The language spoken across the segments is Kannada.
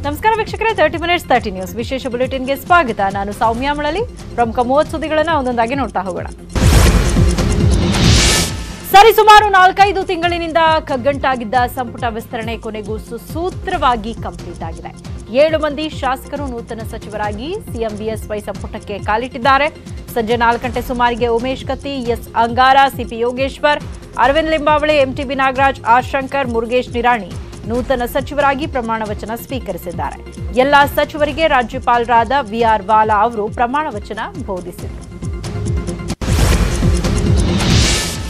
ನಮಸ್ಕಾರ ವೀಕ್ಷಕರೇ, 30 ಮಿನಿಟ್ಸ್ 30 ನ್ಯೂಸ್ ವಿಶೇಷ ಬುಲೆಟಿನ್ಗೆ ಸ್ವಾಗತ. ನಾನು ಸೌಮ್ಯ ಮಳಲಿ. ಪ್ರಮುಖ 30 ಸುದ್ದಿಗಳನ್ನು ಒಂದೊಂದಾಗಿ ನೋಡ್ತಾ ಹೋಗೋಣ. ಸರಿಸುಮಾರು 4-5 ತಿಂಗಳಿನಿಂದ ಕಗ್ಗಂಟಾಗಿದ್ದ ಸಂಪುಟ ವಿಸ್ತರಣೆ ಕೊನೆಗೂ ಸುಸೂತ್ರವಾಗಿ ಕಂಪ್ಲೀಟ್ ಆಗಿದೆ. 7 ಮಂದಿ ಶಾಸಕರು ನೂತನ ಸಚಿವರಾಗಿ ಸಿಎಂ ಬಿಎಸ್ವೈ ಸಂಪುಟಕ್ಕೆ ಕಾಲಿಟ್ಟಿದ್ದಾರೆ. ಸಂಜೆ 4 ಗಂಟೆ ಸುಮಾರಿಗೆ Umesh Katti, S Angara, CP Yogeshwar, Arvind Limbavali, MTB Nagaraj, R Shankar, Murugesh Nirani ನೂತನ ಸಚಿವರಾಗಿ ಪ್ರಮಾಣ ವಚನ ಸ್ವೀಕರಿಸಿದ್ದಾರೆ. ಎಲ್ಲಾ ಸಚಿವರಿಗೆ ರಾಜ್ಯಪಾಲರಾದ ವಿಆರ್ ವಾಲಾ ಅವರು ಪ್ರಮಾಣ ವಚನ ಬೋಧಿಸಿದರು.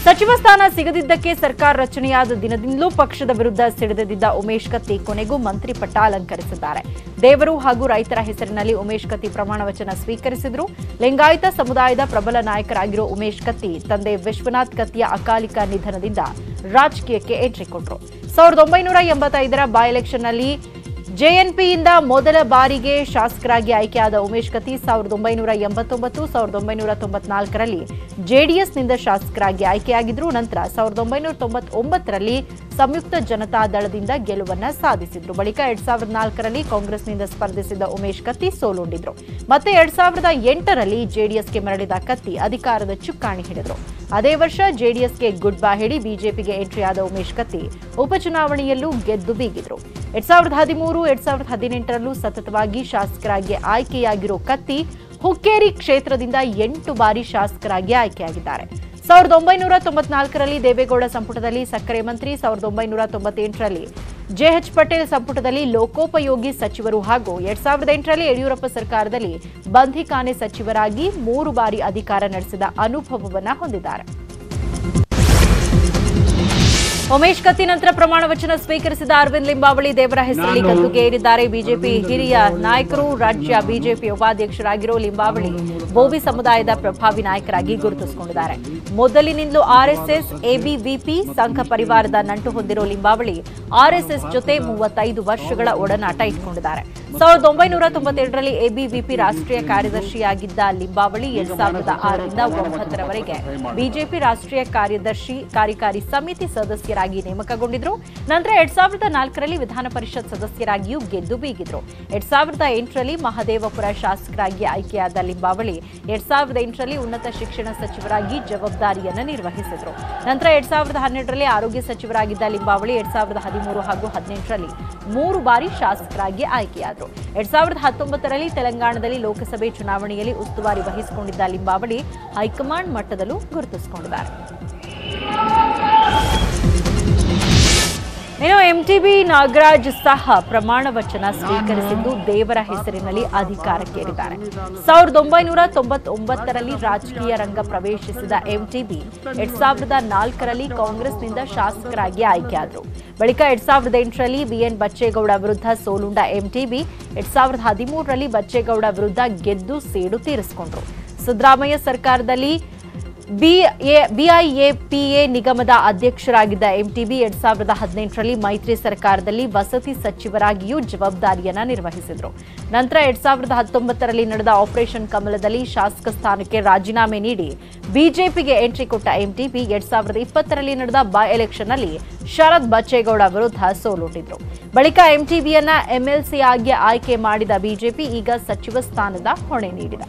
ಸಚಿವ ಸ್ಥಾನ ಸಿಗದಿದ್ದಕ್ಕೆ ಸರ್ಕಾರ ರಚನೆಯಾದ ದಿನದಿಂದಲೂ ಪಕ್ಷದ ವಿರುದ್ಧ ಸಿಡಿದೆದ್ದಿದ್ದ ಉಮೇಶ್ ಕತ್ತಿ ಕೊನೆಗೂ ಮಂತ್ರಿ ಪಟ್ಟ ಅಲಂಕರಿಸಿದ್ದಾರೆ. ದೇವರು ಹಾಗೂ ರೈತರ ಹೆಸರಿನಲ್ಲಿ ಉಮೇಶ್ ಕತ್ತಿ ಪ್ರಮಾಣ ವಚನ ಸ್ವೀಕರಿಸಿದರು. ಲಿಂಗಾಯತ ಸಮುದಾಯದ ಪ್ರಬಲ ನಾಯಕರಾಗಿರೋ ಉಮೇಶ್ ಕತ್ತಿ ತಂದೆ ವಿಶ್ವನಾಥ್ ಕತ್ತಿಯ ಅಕಾಲಿಕ ನಿಧನದಿಂದ ರಾಜಕೀಯಕ್ಕೆ ಎಂಟ್ರಿ ಕೊಟ್ಟರು. 1985ರ ಬೈ ಎಲೆಕ್ಷನ್ನಲ್ಲಿ ಜೆಎನ್ಪಿಯಿಂದ ಮೊದಲ ಬಾರಿಗೆ ಶಾಸಕರಾಗಿ ಆಯ್ಕೆಯಾದ ಉಮೇಶ್ ಕತ್ತಿ 1989, 1994ರಲ್ಲಿ ಜೆಡಿಎಸ್ನಿಂದ ಶಾಸಕರಾಗಿ ಆಯ್ಕೆಯಾಗಿದ್ರು. ನಂತರ 1999ರಲ್ಲಿ ಸಂಯುಕ್ತ ಜನತಾ ದಳದಿಂದ ಗೆಲುವನ್ನ ಸಾಧಿಸಿದ್ರು. ಬಳಿಕ 2004ರಲ್ಲಿ ಕಾಂಗ್ರೆಸ್ನಿಂದ ಸ್ಪರ್ಧಿಸಿದ್ದ ಉಮೇಶ್ ಕತ್ತಿ ಸೋಲುಂಡಿದ್ರು. ಮತ್ತೆ 2008ರಲ್ಲಿ ಜೆಡಿಎಸ್ಗೆ ಮರಳಿದ ಕತ್ತಿ ಅಧಿಕಾರದ ಚುಕ್ಕಾಣಿ ಹಿಡಿದ್ರು. ಅದೇ ವರ್ಷ ಜೆಡಿಎಸ್ಗೆ ಗುಡ್ ಬೈ ಹೇಳಿ ಬಿಜೆಪಿಗೆ ಎಂಟ್ರಿ ಆದ ಉಮೇಶ್ ಕತ್ತಿ ಉಪಚುನಾವಣೆಯಲ್ಲೂ ಗೆದ್ದು ಬೀಗಿದ್ರು. 2013, 2018ರಲ್ಲೂ ಸತತವಾಗಿ ಶಾಸಕರಾಗಿ ಆಯ್ಕೆಯಾಗಿರೋ ಕತ್ತಿ ಹುಕ್ಕೇರಿ ಕ್ಷೇತ್ರದಿಂದ 8 ಬಾರಿ ಶಾಸಕರಾಗಿ ಆಯ್ಕೆಯಾಗಿದ್ದಾರೆ. 1994ರಲ್ಲಿ ದೇವೇಗೌಡ ಸಂಪುಟದಲ್ಲಿ ಸಕ್ಕರೆ ಮಂತ್ರಿ, 1998ರಲ್ಲಿ ಜೆಎಚ್ ಪಟೇಲ್ ಸಂಪುಟದಲ್ಲಿ ಲೋಕೋಪಯೋಗಿ ಸಚಿವರು ಹಾಗೂ 2008ರಲ್ಲಿ ಯಡಿಯೂರಪ್ಪ ಸರ್ಕಾರದಲ್ಲಿ ಬಂಧಿಖಾನೆ ಸಚಿವರಾಗಿ 3 ಬಾರಿ ಅಧಿಕಾರ ನಡೆಸಿದ ಅನುಭವವನ್ನು ಹೊಂದಿದ್ದಾರೆ. ಉಮೇಶ್ ಕತ್ತಿ ನಂತರ ಪ್ರಮಾಣ ವಚನ ಸ್ವೀಕರಿಸಿದ ಅರವಿಂದ್ ಲಿಂಬಾವಳಿ ದೇವರ ಹೆಸರಲ್ಲಿ ಗದ್ದುಗೆ ಏರಿದ್ದಾರೆ. ಬಿಜೆಪಿ ಹಿರಿಯ ನಾಯಕರು, ರಾಜ್ಯ ಬಿಜೆಪಿ ಉಪಾಧ್ಯಕ್ಷರಾಗಿರೋ ಲಿಂಬಾವಳಿ ಬೋವಿ ಸಮುದಾಯದ ಪ್ರಭಾವಿ ನಾಯಕರಾಗಿ ಗುರುತಿಸಿಕೊಂಡಿದ್ದಾರೆ. ಮೊದಲಿನಿಂದಲೂ ಆರ್ಎಸ್ಎಸ್, ಎಬಿವಿಪಿ ಸಂಘ ಪರಿವಾರದ ನಂಟು ಹೊಂದಿರೋ ಲಿಂಬಾವಳಿ ಆರ್ಎಸ್ಎಸ್ ಜೊತೆ 35 ವರ್ಷಗಳ ಒಡನಾಟ ಇಟ್ಕೊಂಡಿದ್ದಾರೆ. 1992ರಲ್ಲಿ ಎಬಿವಿಪಿ ರಾಷ್ಟ್ರೀಯ ಕಾರ್ಯದರ್ಶಿಯಾಗಿದ್ದ ಲಿಂಬಾವಳಿ 2006ರಿಂದ 2009ರವರೆಗೆ ಬಿಜೆಪಿ ರಾಷ್ಟ್ರೀಯ ಕಾರ್ಯಕಾರಿ ಸಮಿತಿ ಸದಸ್ಯರಾಗಿ ನೇಮಕಗೊಂಡಿದ್ರು. ನಂತರ 2004ರಲ್ಲಿ ವಿಧಾನ ಪರಿಷತ್ ಸದಸ್ಯರಾಗಿಯೂ ಗೆದ್ದು ಬೀಗಿದ್ರು. 2008ರಲ್ಲಿ ಮಹದೇವಪುರ ಶಾಸಕರಾಗಿ ಆಯ್ಕೆಯಾದ ಲಿಂಬಾವಳಿ 2008ರಲ್ಲಿ ಉನ್ನತ ಶಿಕ್ಷಣ ಸಚಿವರಾಗಿ ಜವಾಬ್ದಾರಿಯನ್ನು ನಿರ್ವಹಿಸಿದ್ರು. ನಂತರ 2012ರಲ್ಲಿ ಆರೋಗ್ಯ ಸಚಿವರಾಗಿದ್ದ ಲಿಂಬಾವಳಿ 2013 ಹಾಗೂ 2018ರಲ್ಲಿ 3 ಬಾರಿ ಶಾಸಕರಾಗಿ ಆಯ್ಕೆಯಾದರು. 2019ರಲ್ಲಿ ತೆಲಂಗಾಣದಲ್ಲಿ ಲೋಕಸಭೆ ಚುನಾವಣೆಯಲ್ಲಿ ಉಸ್ತುವಾರಿ ವಹಿಸಿಕೊಂಡಿದ್ದ ಲಿಂಬಾವಳಿ ಹೈಕಮಾಂಡ್ ಮಟ್ಟದಲ್ಲೂ ಗುರುತಿಸಿಕೊಂಡಿದ್ದಾರೆ. ಇನ್ನು ಎಂಟಿಬಿ ನಾಗರಾಜ್ ಸಹ ಪ್ರಮಾಣ ವಚನ ಸ್ವೀಕರಿಸಿದ್ದು ದೇವರ ಹೆಸರಿನಲ್ಲಿ ಅಧಿಕಾರಕ್ಕೇರಿದ್ದಾರೆ. 1999ರಲ್ಲಿ ರಾಜಕೀಯ ರಂಗ ಪ್ರವೇಶಿಸಿದ ಎಂಟಿಬಿ 2004ರಲ್ಲಿ ಕಾಂಗ್ರೆಸ್ನಿಂದ ಶಾಸಕರಾಗಿ ಆಯ್ಕೆಯಾದರು. ಬಳಿಕ 2008ರಲ್ಲಿ ಬಿಎನ್ ಬಚ್ಚೇಗೌಡ ವಿರುದ್ಧ ಸೋಲುಂಡ ಎಂಟಿಬಿ 2013ರಲ್ಲಿ ಬಚ್ಚೇಗೌಡ ವಿರುದ್ಧ ಗೆದ್ದು ಸೇಡು ತೀರಿಸಿಕೊಂಡರು. ಸಿದ್ದರಾಮಯ್ಯ ಸರ್ಕಾರದಲ್ಲಿ ಬಿಐಎಪಿಎ ನಿಗಮದ ಅಧ್ಯಕ್ಷರಾಗಿದ್ದ ಎಂಟಿಬಿ 2018ರಲ್ಲಿ ಮೈತ್ರಿ ಸರ್ಕಾರದಲ್ಲಿ ವಸತಿ ಸಚಿವರಾಗಿಯೂ ಜವಾಬ್ದಾರಿಯನ್ನ ನಿರ್ವಹಿಸಿದರು. ನಂತರ 2019ರಲ್ಲಿ ನಡೆದ ಆಪರೇಷನ್ ಕಮಲದಲ್ಲಿ ಶಾಸಕ ಸ್ಥಾನಕ್ಕೆ ರಾಜೀನಾಮೆ ನೀಡಿ ಬಿಜೆಪಿಗೆ ಎಂಟ್ರಿ ಕೊಟ್ಟ ಎಂಟಿಬಿ 2020ರಲ್ಲಿ ನಡೆದ ಬೈ ಎಲೆಕ್ಷನ್ನಲ್ಲಿ ಶರದ್ ಬಚ್ಚೇಗೌಡ ವಿರುದ್ಧ ಸೋಲುಂಡಿದ್ರು. ಬಳಿಕ ಎಂಟಿಬಿಯನ್ನ ಎಂಎಲ್ಸಿ ಆಗಿ ಆಯ್ಕೆ ಮಾಡಿದ ಬಿಜೆಪಿ ಈಗ ಸಚಿವ ಸ್ಥಾನದ ಹೊಣೆ ನೀಡಿದೆ.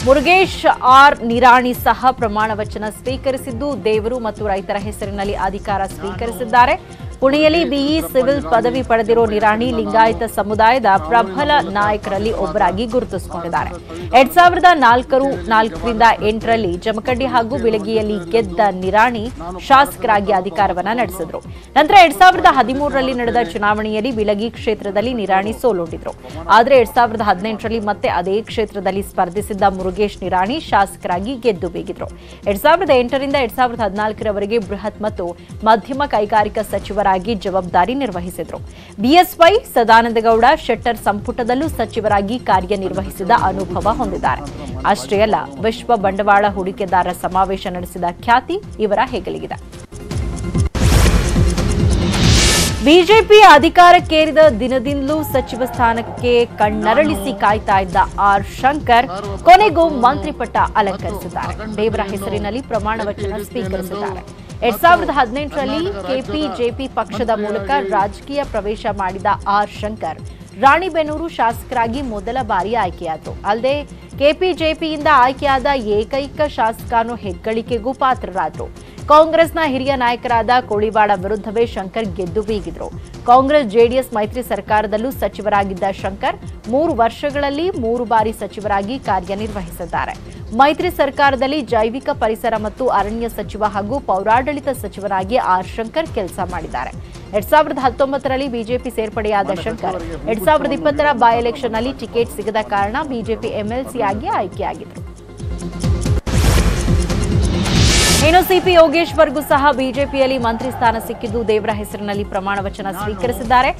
ಮುರುಗೇಶ್ ಆರ್ ನಿರಾಣಿ ಸಹ ಪ್ರಮಾಣ ವಚನ ಸ್ವೀಕರಿಸಿದ್ದು ದೇವರು ಮತ್ತು ರೈತರ ಹೆಸರಿನಲ್ಲಿ ಅಧಿಕಾರ ಸ್ವೀಕರಿಸಿದ್ದಾರೆ. ಪುಣೆಯಲ್ಲಿ ಬಿಇ ಸಿವಿಲ್ ಪದವಿ ಪಡೆದಿರೋ ನಿರಾಣಿ ಲಿಂಗಾಯತ ಸಮುದಾಯದ ಪ್ರಬಲ ನಾಯಕರಲ್ಲಿ ಒಬ್ಬರಾಗಿ ಗುರುತಿಸಿಕೊಂಡಿದ್ದಾರೆ. 2004ರಿಂದ 8ರಲ್ಲಿ ಜಮಖಂಡಿ ಹಾಗೂ ಬಿಳಗಿಯಲ್ಲಿ ಗೆದ್ದ ನಿರಾಣಿ ಶಾಸಕರಾಗಿ ಅಧಿಕಾರವನ್ನ ನಡೆಸಿದ್ರು. ನಂತರ 2013ರಲ್ಲಿ ನಡೆದ ಚುನಾವಣೆಯಲ್ಲಿ ಬಿಳಗಿ ಕ್ಷೇತ್ರದಲ್ಲಿ ನಿರಾಣಿ ಸೋಲುಂಡಿದ್ರು. ಆದರೆ 2018ರಲ್ಲಿ ಮತ್ತೆ ಅದೇ ಕ್ಷೇತ್ರದಲ್ಲಿ ಸ್ಪರ್ಧಿಸಿದ್ದ ಮುರುಗೇಶ್ ನಿರಾಣಿ ಶಾಸಕರಾಗಿ ಗೆದ್ದು ಬೀಗಿದ್ರು. 2008ರಿಂದ 2014ರವರೆಗೆ ಬೃಹತ್ ಮತ್ತು ಮಧ್ಯಮ ಕೈಗಾರಿಕಾ ಸಚಿವರಾಗಿ ಜವಾಬ್ದಾರಿ ನಿರ್ವಹಿಸಿದರು. ಬಿಎಸ್ವೈ, ಸದಾನಂದಗೌಡ, ಶೆಟ್ಟರ್ ಸಂಪುಟದಲ್ಲೂ ಸಚಿವರಾಗಿ ಕಾರ್ಯನಿರ್ವಹಿಸಿದ ಅನುಭವ ಹೊಂದಿದ್ದಾರೆ. ಅಷ್ಟೇ ಅಲ್ಲ, ವಿಶ್ವ ಬಂಡವಾಳ ಹೂಡಿಕೆದಾರರ ಸಮಾವೇಶ ನಡೆಸಿದ ಖ್ಯಾತಿ ಇವರ ಹೆಗಲಿಗಿದೆ. ಬಿಜೆಪಿ ಅಧಿಕಾರಕ್ಕೇರಿದ ದಿನದಿಂದಲೂ ಸಚಿವ ಸ್ಥಾನಕ್ಕೆ ಕಣ್ಣರಳಿಸಿ ಕಾಯ್ತಾ ಇದ್ದ ಆರ್ ಶಂಕರ್ ಕೊನೆಗೂ ಮಂತ್ರಿ ಪಟ್ಟ ಅಲಂಕರಿಸಿದ್ದಾರೆ. ದೇವರ ಹೆಸರಿನಲ್ಲಿ ಪ್ರಮಾಣ ವಚನ ಸ್ವೀಕರಿಸಿದ್ದಾರೆ. 2018ರಲ್ಲಿ ಕೆಪಿಜೆಪಿ ಪಕ್ಷದ ಮೂಲಕ ರಾಜಕೀಯ ಪ್ರವೇಶ ಮಾಡಿದ ಆರ್ ಶಂಕರ್ ರಾಣಿಬೆನ್ನೂರು ಶಾಸಕರಾಗಿ ಮೊದಲ ಬಾರಿ ಆಯ್ಕೆಯಾದರು. ಅಲ್ಲದೆ ಕೆಪಿಜೆಪಿಯಿಂದ ಆಯ್ಕೆಯಾದ ಏಕೈಕ ಶಾಸಕ ಅನ್ನೋ ಹೆಗ್ಗಳಿಕೆಗೂ ಪಾತ್ರರಾದರು. ಕಾಂಗ್ರೆಸ್ನ ಹಿರಿಯ ನಾಯಕರಾದ ಕೋಳಿವಾಡ ವಿರುದ್ಧವೇ ಶಂಕರ್ ಗೆದ್ದು ಬೀಗಿದ್ರು. ಕಾಂಗ್ರೆಸ್ ಜೆಡಿಎಸ್ ಮೈತ್ರಿ ಸರ್ಕಾರದಲ್ಲೂ ಸಚಿವರಾಗಿದ್ದ ಶಂಕರ್ 3 ವರ್ಷಗಳಲ್ಲಿ 3 ಬಾರಿ ಸಚಿವರಾಗಿ ಕಾರ್ಯನಿರ್ವಹಿಸಿದ್ದಾರೆ. ಮೈತ್ರಿ ಸರ್ಕಾರದಲ್ಲಿ ಜೈವಿಕ ಪರಿಸರ ಮತ್ತು ಅರಣ್ಯ ಸಚಿವ ಹಾಗೂ ಪೌರಾಡಳಿತ ಸಚಿವರಾಗಿ ಆರ್ ಶಂಕರ್ ಕೆಲಸ ಮಾಡಿದ್ದಾರೆ. 2019ರಲ್ಲಿ ಬಿಜೆಪಿ ಸೇರ್ಪಡೆಯಾದ ಶಂಕರ್ 2020ರ ಬೈ ಎಲೆಕ್ಷನ್ನಲ್ಲಿ ಟಿಕೆಟ್ ಸಿಗದ ಕಾರಣ ಬಿಜೆಪಿ ಎಂಎಲ್ಸಿ ಆಗಿ ಆಯ್ಕೆಯಾಗಿದ್ದರು. ಇನ್ನು ಸಿಪಿ ಯೋಗೇಶ್ವರ್ಗೂ ಸಹ ಬಿಜೆಪಿಯಲ್ಲಿ ಮಂತ್ರಿ ಸ್ಥಾನ ಸಿಕ್ಕಿದ್ದು ದೇವರ ಹೆಸರಿನಲ್ಲಿ ಪ್ರಮಾಣ ವಚನ ಸ್ವೀಕರಿಸಿದ್ದಾರೆ.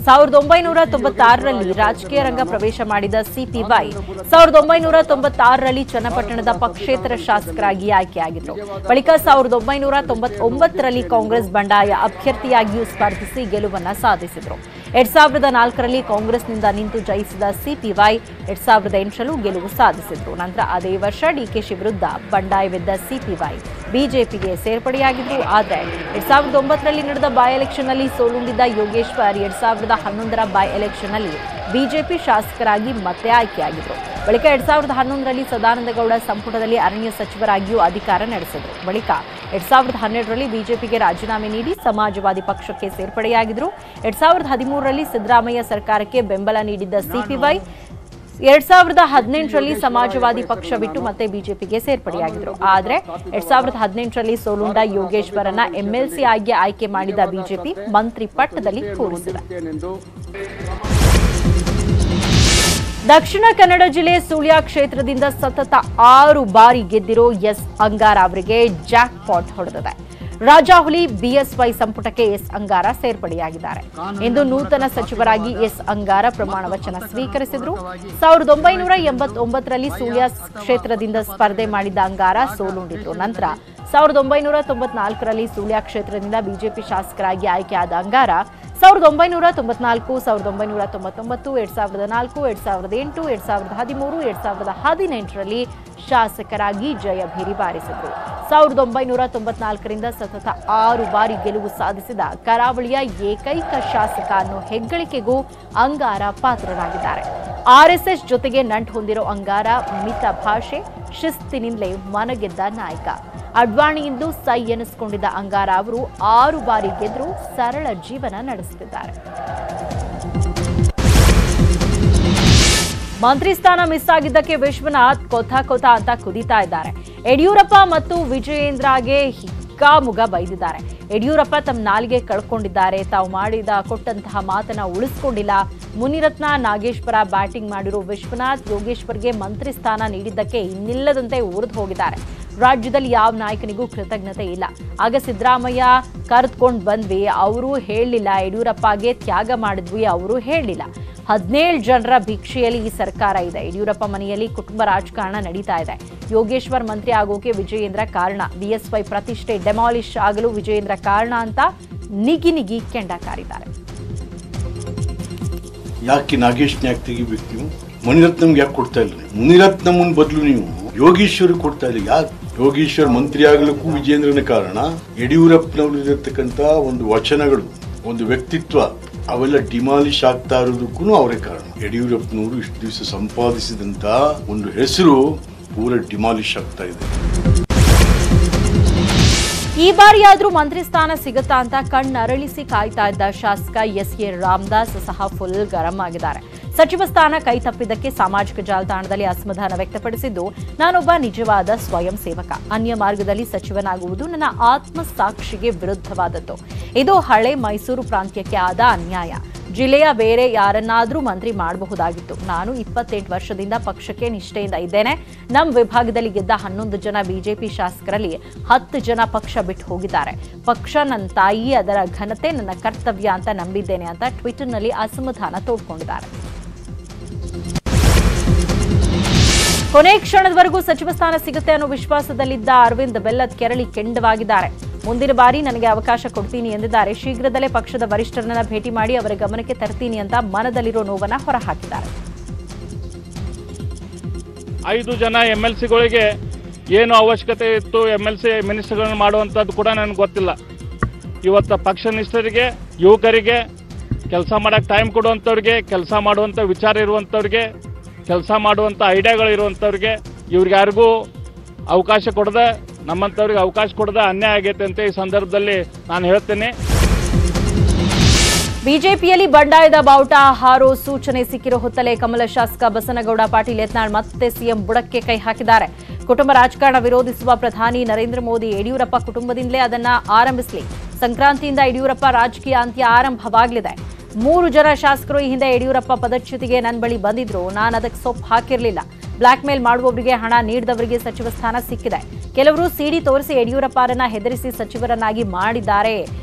1996ರಲ್ಲಿ ರಾಜಕೀಯ ರಂಗ ಪ್ರವೇಶ ಮಾಡಿದ ಸಿಪಿವೈ 1996ರಲ್ಲಿ ಚನ್ನಪಟ್ಟಣದ ಪಕ್ಷೇತರ ಶಾಸಕರಾಗಿ ಆಯ್ಕೆಯಾಗಿದ್ದರು. ಬಳಿಕ 1999ರಲ್ಲಿ ಕಾಂಗ್ರೆಸ್ ಬಂಡಾಯ ಅಭ್ಯರ್ಥಿಯಾಗಿಯೂ ಸ್ಪರ್ಧಿಸಿ ಗೆಲುವನ್ನು ಸಾಧಿಸಿದರು. 2004ರಲ್ಲಿ ಕಾಂಗ್ರೆಸ್ನಿಂದ ನಿಂತು ಜಯಿಸಿದ ಸಿಪಿವೈ 2008ರಲ್ಲೂ ಗೆಲುವು ಸಾಧಿಸಿದರು. ನಂತರ ಅದೇ ವರ್ಷ ಡಿಕೆಶಿ ವಿರುದ್ಧ ಬಂಡಾಯವೆದ್ದ ಸಿಪಿವೈ ಬಿಜೆಪಿಗೆ ಸೇರ್ಪಡೆಯಾಗಿದ್ರು. ಆದರೆ 2009ರಲ್ಲಿ ನಡೆದ ಬೈ ಎಲೆಕ್ಷನ್ನಲ್ಲಿ ಸೋಲುಂಡಿದ್ದ ಯೋಗೇಶ್ವರ್ 2011ರ ಬೈ ಎಲೆಕ್ಷನ್ನಲ್ಲಿ ಬಿಜೆಪಿ ಶಾಸಕರಾಗಿ ಮತ್ತೆ ಆಯ್ಕೆಯಾಗಿದ್ದರು. ಬಳಿಕ 2011ರಲ್ಲಿ ಸದಾನಂದಗೌಡ ಸಂಪುಟದಲ್ಲಿ ಅರಣ್ಯ ಸಚಿವರಾಗಿಯೂ ಅಧಿಕಾರ ನಡೆಸಿದರು. ಬಳಿಕ 2012ರಲ್ಲಿ ಬಿಜೆಪಿಗೆ ರಾಜೀನಾಮೆ ನೀಡಿ ಸಮಾಜವಾದಿ ಪಕ್ಷಕ್ಕೆ ಸೇರ್ಪಡೆಯಾಗಿದ್ದರು. 2013ರಲ್ಲಿ ಸಿದ್ದರಾಮಯ್ಯ ಸರ್ಕಾರಕ್ಕೆ ಬೆಂಬಲ ನೀಡಿದ್ದ ಸಿಪಿವೈ 2018ರಲ್ಲಿ ಸಮಾಜವಾದಿ ಪಕ್ಷ ಬಿಟ್ಟು ಮತ್ತೆ ಬಿಜೆಪಿಗೆ ಸೇರ್ಪಡೆಯಾಗಿದ್ದರು. ಆದರೆ 2018ರಲ್ಲಿ ಸೋಲುಂಡ ಯೋಗೇಶ್ವರನ್ನ ಎಂಎಲ್ಸಿ ಆಗಿ ಆಯ್ಕೆ ಮಾಡಿದ ಬಿಜೆಪಿ ಮಂತ್ರಿ ಪಟ್ಟದಲ್ಲಿ ಕೂರಿಸಿದೆ. ದಕ್ಷಿಣ ಕನ್ನಡ ಜಿಲ್ಲೆ ಸುಳ್ಯ ಕ್ಷೇತ್ರದಿಂದ ಸತತ 6 ಬಾರಿ ಗೆದ್ದಿರೋ ಎಸ್ ಅಂಗಾರ ಅವರಿಗೆ ಜಾಕ್ ಪಾಟ್ ಹೊಡೆದಿದೆ. ರಾಜಾಹುಲಿ ಬಿಎಸ್ವೈ ಸಂಪುಟಕ್ಕೆ ಎಸ್ ಅಂಗಾರ ಸೇರ್ಪಡೆಯಾಗಿದ್ದಾರೆ. ಇಂದು ನೂತನ ಸಚಿವರಾಗಿ ಎಸ್ ಅಂಗಾರ ಪ್ರಮಾಣ ವಚನ ಸ್ವೀಕರಿಸಿದರು. 1989ರಲ್ಲಿ ಸುಳ್ಯ ಕ್ಷೇತ್ರದಿಂದ ಸ್ಪರ್ಧೆ ಮಾಡಿದ್ದ ಅಂಗಾರ ಸೋಲುಂಡಿದ್ರು. ನಂತರ 1994ರಲ್ಲಿ ಸುಳ್ಯ ಕ್ಷೇತ್ರದಿಂದ ಬಿಜೆಪಿ ಶಾಸಕರಾಗಿ ಆಯ್ಕೆಯಾದ ಅಂಗಾರ 1994, 1999, 2004, 2008, 2013, 2018ರಲ್ಲಿ ಶಾಸಕರಾಗಿ ಜಯಭೇರಿ ಬಾರಿಸಿದರು. 1994ರಿಂದ ಸತತ 6 ಬಾರಿ ಗೆಲುವು ಸಾಧಿಸಿದ ಕರಾವಳಿಯ ಏಕೈಕ ಶಾಸಕ ಅನ್ನೋ ಹೆಗ್ಗಳಿಕೆಗೂ ಅಂಗಾರ ಪಾತ್ರರಾಗಿದ್ದಾರೆ. ಆರ್ಎಸ್ಎಸ್ ಜೊತೆಗೆ ನಂಟು ಹೊಂದಿರೋ ಅಂಗಾರ ಮಿತ ಭಾಷೆ, ಶಿಸ್ತಿನಿಂದಲೇ ಮನಗೆದ್ದ ನಾಯಕ. ಅಡ್ವಾಣಿಯಿಂದ ಸೈ ಎನಿಸಿಕೊಂಡಿದ್ದ ಅಂಗಾರ ಅವರು 6 ಬಾರಿ ಗೆದ್ರು ಸರಳ ಜೀವನ ನಡೆಸುತ್ತಿದ್ದಾರೆ. ಮಂತ್ರಿ ಸ್ಥಾನ ಮಿಸ್ ಆಗಿದ್ದಕ್ಕೆ ವಿಶ್ವನಾಥ್ ಕೊಥ ಅಂತ ಕುದೀತಾ ಇದ್ದಾರೆ. ಯಡಿಯೂರಪ್ಪ ಮತ್ತು ವಿಜಯೇಂದ್ರಗೆ ಹಿಗ್ಗಾಮುಗ ಬೈದಿದ್ದಾರೆ. ಯಡಿಯೂರಪ್ಪ ತಮ್ಮ ನಾಲಿಗೆ ಕಳ್ಕೊಂಡಿದ್ದಾರೆ, ತಾವು ಕೊಟ್ಟಂತಹ ಮಾತನ್ನ ಉಳಿಸಿಕೊಂಡಿಲ್ಲ. ಮುನಿರತ್ನ ನಾಗೇಶ್ವರ ಬ್ಯಾಟಿಂಗ್ ಮಾಡಿರೋ ವಿಶ್ವನಾಥ್ ಯೋಗೇಶ್ವರ್ಗೆ ಮಂತ್ರಿ ಸ್ಥಾನ ನೀಡಿದ್ದಕ್ಕೆ ಇನ್ನಿಲ್ಲದಂತೆ ಉರಿದು ಹೋಗಿದ್ದಾರೆ. ರಾಜ್ಯದಲ್ಲಿ ಯಾವ ನಾಯಕನಿಗೂ ಕೃತಜ್ಞತೆ ಇಲ್ಲ. ಆಗ ಸಿದ್ದರಾಮಯ್ಯ ಕರೆದುಕೊಂಡು ಬಂದ್ವಿ, ಅವರು ಹೇಳಲಿಲ್ಲ. ಯಡಿಯೂರಪ್ಪಗೆ ತ್ಯಾಗ ಮಾಡಿದ್ವಿ, ಅವರು ಹೇಳಲಿಲ್ಲ. 17 ಜನರ ಭಿಕ್ಷೆಯಲ್ಲಿ ಈ ಸರ್ಕಾರ ಇದೆ. ಯಡಿಯೂರಪ್ಪ ಮನೆಯಲ್ಲಿ ಕುಟುಂಬ ರಾಜಕಾರಣ ನಡೀತಾ ಇದೆ. ಯೋಗೇಶ್ವರ್ ಮಂತ್ರಿ ಆಗೋಕೆ ವಿಜಯೇಂದ್ರ ಕಾರಣ. ಬಿಎಸ್ವೈ ಪ್ರತಿಷ್ಠೆ ಡೆಮಾಲಿಷ್ ಆಗಲು ವಿಜಯೇಂದ್ರ ಕಾರಣ ಅಂತ ನಿಗಿ ಕೆಂಡ ಕಾರಿದ್ದಾರೆ. ಯಾಕೆ ನಾಗೇಶ್ ಯಾಕೆ ತೆಗಿಬೇಕು ನೀವು? ಮುನಿರತ್ನಮ್ಗೆ ಯಾಕೆ ಕೊಡ್ತಾ ಇಲ್ಲ? ಮುನಿರತ್ನಮ್ಮನ ಬದಲು ನೀವು ಯೋಗೇಶ್ವರ್ ಕೊಡ್ತಾ ಇಲ್ಲ. ಯಾಕೆ? ಯೋಗೇಶ್ವರ್ ಮಂತ್ರಿ ಆಗಲಿಕ್ಕೂ ವಿಜಯೇಂದ್ರನ ಕಾರಣ. ಯಡಿಯೂರಪ್ಪನವರಿರತಕ್ಕಂತ ಒಂದು ವಚನಗಳು, ಒಂದು ವ್ಯಕ್ತಿತ್ವ, ಅವೆಲ್ಲ ಡಿಮಾಲಿಶ್ ಆಗ್ತಾ ಇರೋದಕ್ಕೂ ಅವರೇ ಕಾರಣ. ಯಡಿಯೂರಪ್ಪನವರು ಇಷ್ಟು ದಿವಸ ಸಂಪಾದಿಸಿದಂತ ಒಂದು ಹೆಸರು ಪೂರ ಡಿಮಾಲಿಶ್ ಆಗ್ತಾ ಇದೆ. ಈ ಬಾರಿಯಾದ್ರೂ ಮಂತ್ರಿ ಸ್ಥಾನ ಸಿಗುತ್ತಾ ಅಂತ ಕಣ್ಣರಳಿಸಿ ಕಾಯ್ತಾ ಇದ್ದ ಶಾಸಕ ಎಸ್ಎ ರಾಮದಾಸ್ ಸಹ ಫುಲ್ ಗರಂ ಆಗಿದ್ದಾರೆ. ಸಚಿವ ಸ್ಥಾನ ಕೈ ತಪ್ಪಿದ್ದಕ್ಕೆ ಸಾಮಾಜಿಕ ಜಾಲತಾಣದಲ್ಲಿ ಅಸಮಾಧಾನ ವ್ಯಕ್ತಪಡಿಸಿದ್ದು, ನಾನೊಬ್ಬ ನಿಜವಾದ ಸ್ವಯಂ ಸೇವಕ. ಅನ್ಯ ಮಾರ್ಗದಲ್ಲಿ ಸಚಿವನಾಗುವುದು ನನ್ನ ಆತ್ಮಸಾಕ್ಷಿಗೆ ವಿರುದ್ಧವಾದದ್ದು. ಇದು ಹಳೆ ಮೈಸೂರು ಪ್ರಾಂತ್ಯಕ್ಕೆ ಆದ ಅನ್ಯಾಯ. ಜಿಲ್ಲೆಯ ಬೇರೆ ಯಾರನ್ನಾದ್ರೂ ಮಂತ್ರಿ ಮಾಡಬಹುದಾಗಿತ್ತು. ನಾನು 28 ವರ್ಷದಿಂದ ಪಕ್ಷಕ್ಕೆ ನಿಷ್ಠೆಯಿಂದ ಇದ್ದೇನೆ. ನಮ್ಮ ವಿಭಾಗದಲ್ಲಿ ಗೆದ್ದ 11 ಜನ ಬಿಜೆಪಿ ಶಾಸಕರಲ್ಲಿ 10 ಜನ ಪಕ್ಷ ಬಿಟ್ಟು ಹೋಗಿದ್ದಾರೆ. ಪಕ್ಷ ನನ್ನ ತಾಯಿ, ಅದರ ಘನತೆ ನನ್ನ ಕರ್ತವ್ಯ ಅಂತ ನಂಬಿದ್ದೇನೆ ಅಂತ ಟ್ವಿಟರ್ನಲ್ಲಿ ಅಸಮಾಧಾನ ತೋಡ್ಕೊಂಡಿದ್ದಾರೆ. ಕೊನೆ ಕ್ಷಣದವರೆಗೂ ಸಚಿವ ಸ್ಥಾನ ಸಿಗುತ್ತೆ ಅನ್ನೋ ವಿಶ್ವಾಸದಲ್ಲಿದ್ದ ಅರವಿಂದ್ ಬೆಲ್ಲದ್ ಕೆರಳಿ ಕೆಂಡವಾಗಿದ್ದಾರೆ. ಮುಂದಿನ ಬಾರಿ ನನಗೆ ಅವಕಾಶ ಕೊಡ್ತೀನಿ ಎಂದಿದ್ದಾರೆ. ಶೀಘ್ರದಲ್ಲೇ ಪಕ್ಷದ ವರಿಷ್ಠರನ್ನ ಭೇಟಿ ಮಾಡಿ ಅವರ ಗಮನಕ್ಕೆ ತರ್ತೀನಿ ಅಂತ ಮನದಲ್ಲಿರೋ ನೋವನ್ನ ಹೊರಹಾಕಿದ್ದಾರೆ. 5 ಜನ MLCಗಳಿಗೆ ಏನು ಅವಶ್ಯಕತೆ ಇತ್ತು MLC ಮಿನಿಸ್ಟರ್ಗಳನ್ನು ಮಾಡುವಂಥದ್ದು ಕೂಡ ನನಗೆ ಗೊತ್ತಿಲ್ಲ. ಇವತ್ತು ಪಕ್ಷನಿಷ್ಠರಿಗೆ, ಯುವಕರಿಗೆ, ಕೆಲಸ ಮಾಡೋಕ್ಕೆ ಟೈಮ್ ಕೊಡುವಂಥವ್ರಿಗೆ, ಕೆಲಸ ಮಾಡುವಂಥ ವಿಚಾರ ಇರುವಂಥವ್ರಿಗೆ, ಕೆಲಸ ಮಾಡುವಂಥ ಐಡಿಯಾಗಳು ಇರುವಂಥವ್ರಿಗೆ, ಇವ್ರಿಗೆ ಯಾರಿಗೂ ಅವಕಾಶ ಕೊಡದೆ, ನಮ್ಮಂಥವ್ರಿಗೆ ಅವಕಾಶ ಕೊಡದೆ ಅನ್ಯಾಯ ಆಗೈತೆ ಅಂತ ಈ ಸಂದರ್ಭದಲ್ಲಿ ನಾನು ಹೇಳ್ತೇನೆ. ಬಿಜೆಪಿಯಲ್ಲಿ ಬಂಡಾಯದ ಬಾವುಟ ಹಾರೋ ಸೂಚನೆ ಸಿಕ್ಕಿರೋ ಹೊತ್ತಲೇ ಕಮಲ ಶಾಸಕ ಬಸನಗೌಡ ಪಾಟೀಲ್ ಯತ್ನಾಳ್ ಮತ್ತೆ ಸಿಎಂ ಬುಡಕ್ಕೆ ಕೈ ಹಾಕಿದ್ದಾರೆ. ಕುಟುಂಬ ರಾಜಕಾರಣ ವಿರೋಧಿಸುವ ಪ್ರಧಾನಿ ನರೇಂದ್ರ ಮೋದಿ ಯಡಿಯೂರಪ್ಪ ಕುಟುಂಬದಿಂದಲೇ ಅದನ್ನ ಆರಂಭಿಸಲಿ. ಸಂಕ್ರಾಂತಿಯಿಂದ ಯಡಿಯೂರಪ್ಪ ರಾಜಕೀಯ ಅಂತ್ಯ ಆರಂಭವಾಗಲಿದೆ. 3 ಜನ ಶಾಸಕರು ಈ ಹಿಂದೆ ಯಡಿಯೂರಪ್ಪ ಪದಚ್ಯುತಿಗೆ ನನ್ನ ಬಳಿ ಬಂದಿದ್ರು. ನಾನು ಅದಕ್ಕೆ ಸೊಪ್ಪು ಹಾಕಿರಲಿಲ್ಲ. ಬ್ಲಾಕ್ ಮೇಲ್ ಮಾಡುವವರಿಗೆ, ಹಣ ನೀಡಿದವರಿಗೆ ಸಚಿವ ಸ್ಥಾನ ಸಿಕ್ಕಿದೆ. ಕೆಲವರು ಸಿಡಿ ತೋರಿಸಿ ಯಡಿಯೂರಪ್ಪರನ್ನ ಹೆದರಿಸಿ ಸಚಿವರನ್ನಾಗಿ ಮಾಡಿದ್ದಾರೆ.